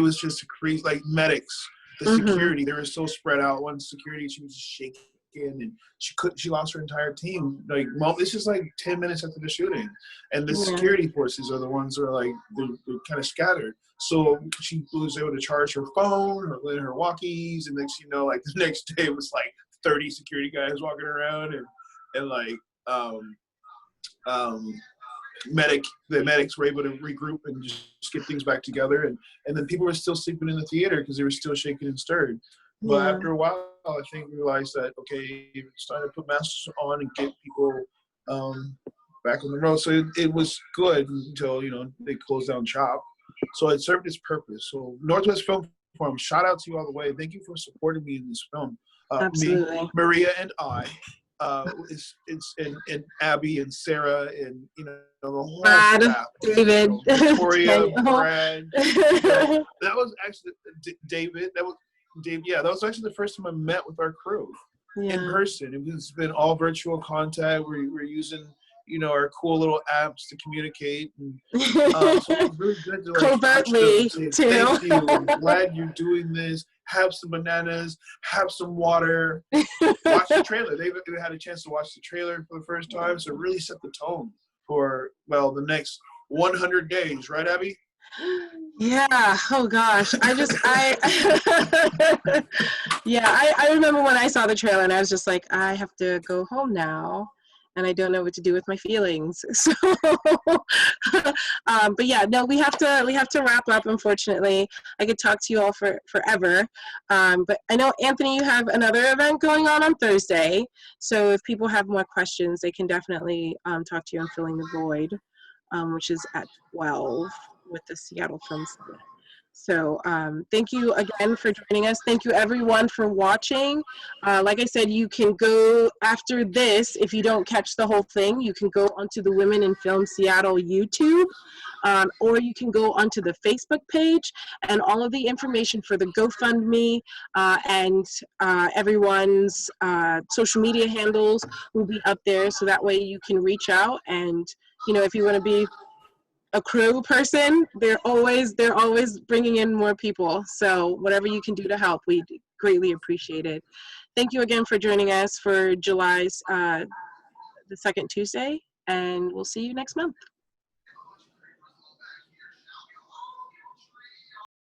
was just a crazy, like medics, the security, they were so spread out. One security, she was shaking and she lost her entire team. Like, it's just like 10 minutes after the shooting. And the security forces are the ones that are like, they're kind of scattered. So she was able to charge her phone, her walkies, and next you know, like the next day it was like 30 security guys walking around and like the medics were able to regroup and just get things back together, and then people were still sleeping in the theater because they were still shaken and stirred. But after a while, I think we realized that, okay, it's time to put masks on and get people back on the road. So it was good until, you know, they closed down shop. So it served its purpose. So Northwest Film Forum, shout out to you all the way. Thank you for supporting me in this film. Absolutely. Me, Maria, and I. It's and Abby and Sarah and, you know, the whole Brad, staff. David, you know, Victoria, Brad. That was actually David. That was Dave. Yeah, that was actually the first time I met with our crew in person. It's been all virtual contact. We're using, you know, our cool little apps to communicate. And, so it was really good to like covertly say, too. thank you. I'm glad you're doing this. Have some bananas. Have some water. Watch the trailer. They had a chance to watch the trailer for the first time, so it really set the tone for, well, the next 100 days, right, Abby? Yeah. Oh gosh. I remember when I saw the trailer and I was just like, I have to go home now, and I don't know what to do with my feelings. So, but yeah, no, we have to wrap up. Unfortunately, I could talk to you all forever. But I know, Anthony, you have another event going on Thursday. So if people have more questions, they can definitely talk to you on Filling the Void, which is at 12 with the Seattle Film Summit. So thank you again for joining us. Thank you everyone for watching. Like I said, you can go after this, if you don't catch the whole thing, you can go onto the Women in Film Seattle YouTube, or you can go onto the Facebook page, and all of the information for the GoFundMe and everyone's social media handles will be up there, so that way you can reach out. And, you know, if you want to be a crew person, they're always bringing in more people. So whatever you can do to help, we greatly appreciate it. Thank you again for joining us for July's the second Tuesday, and we'll see you next month.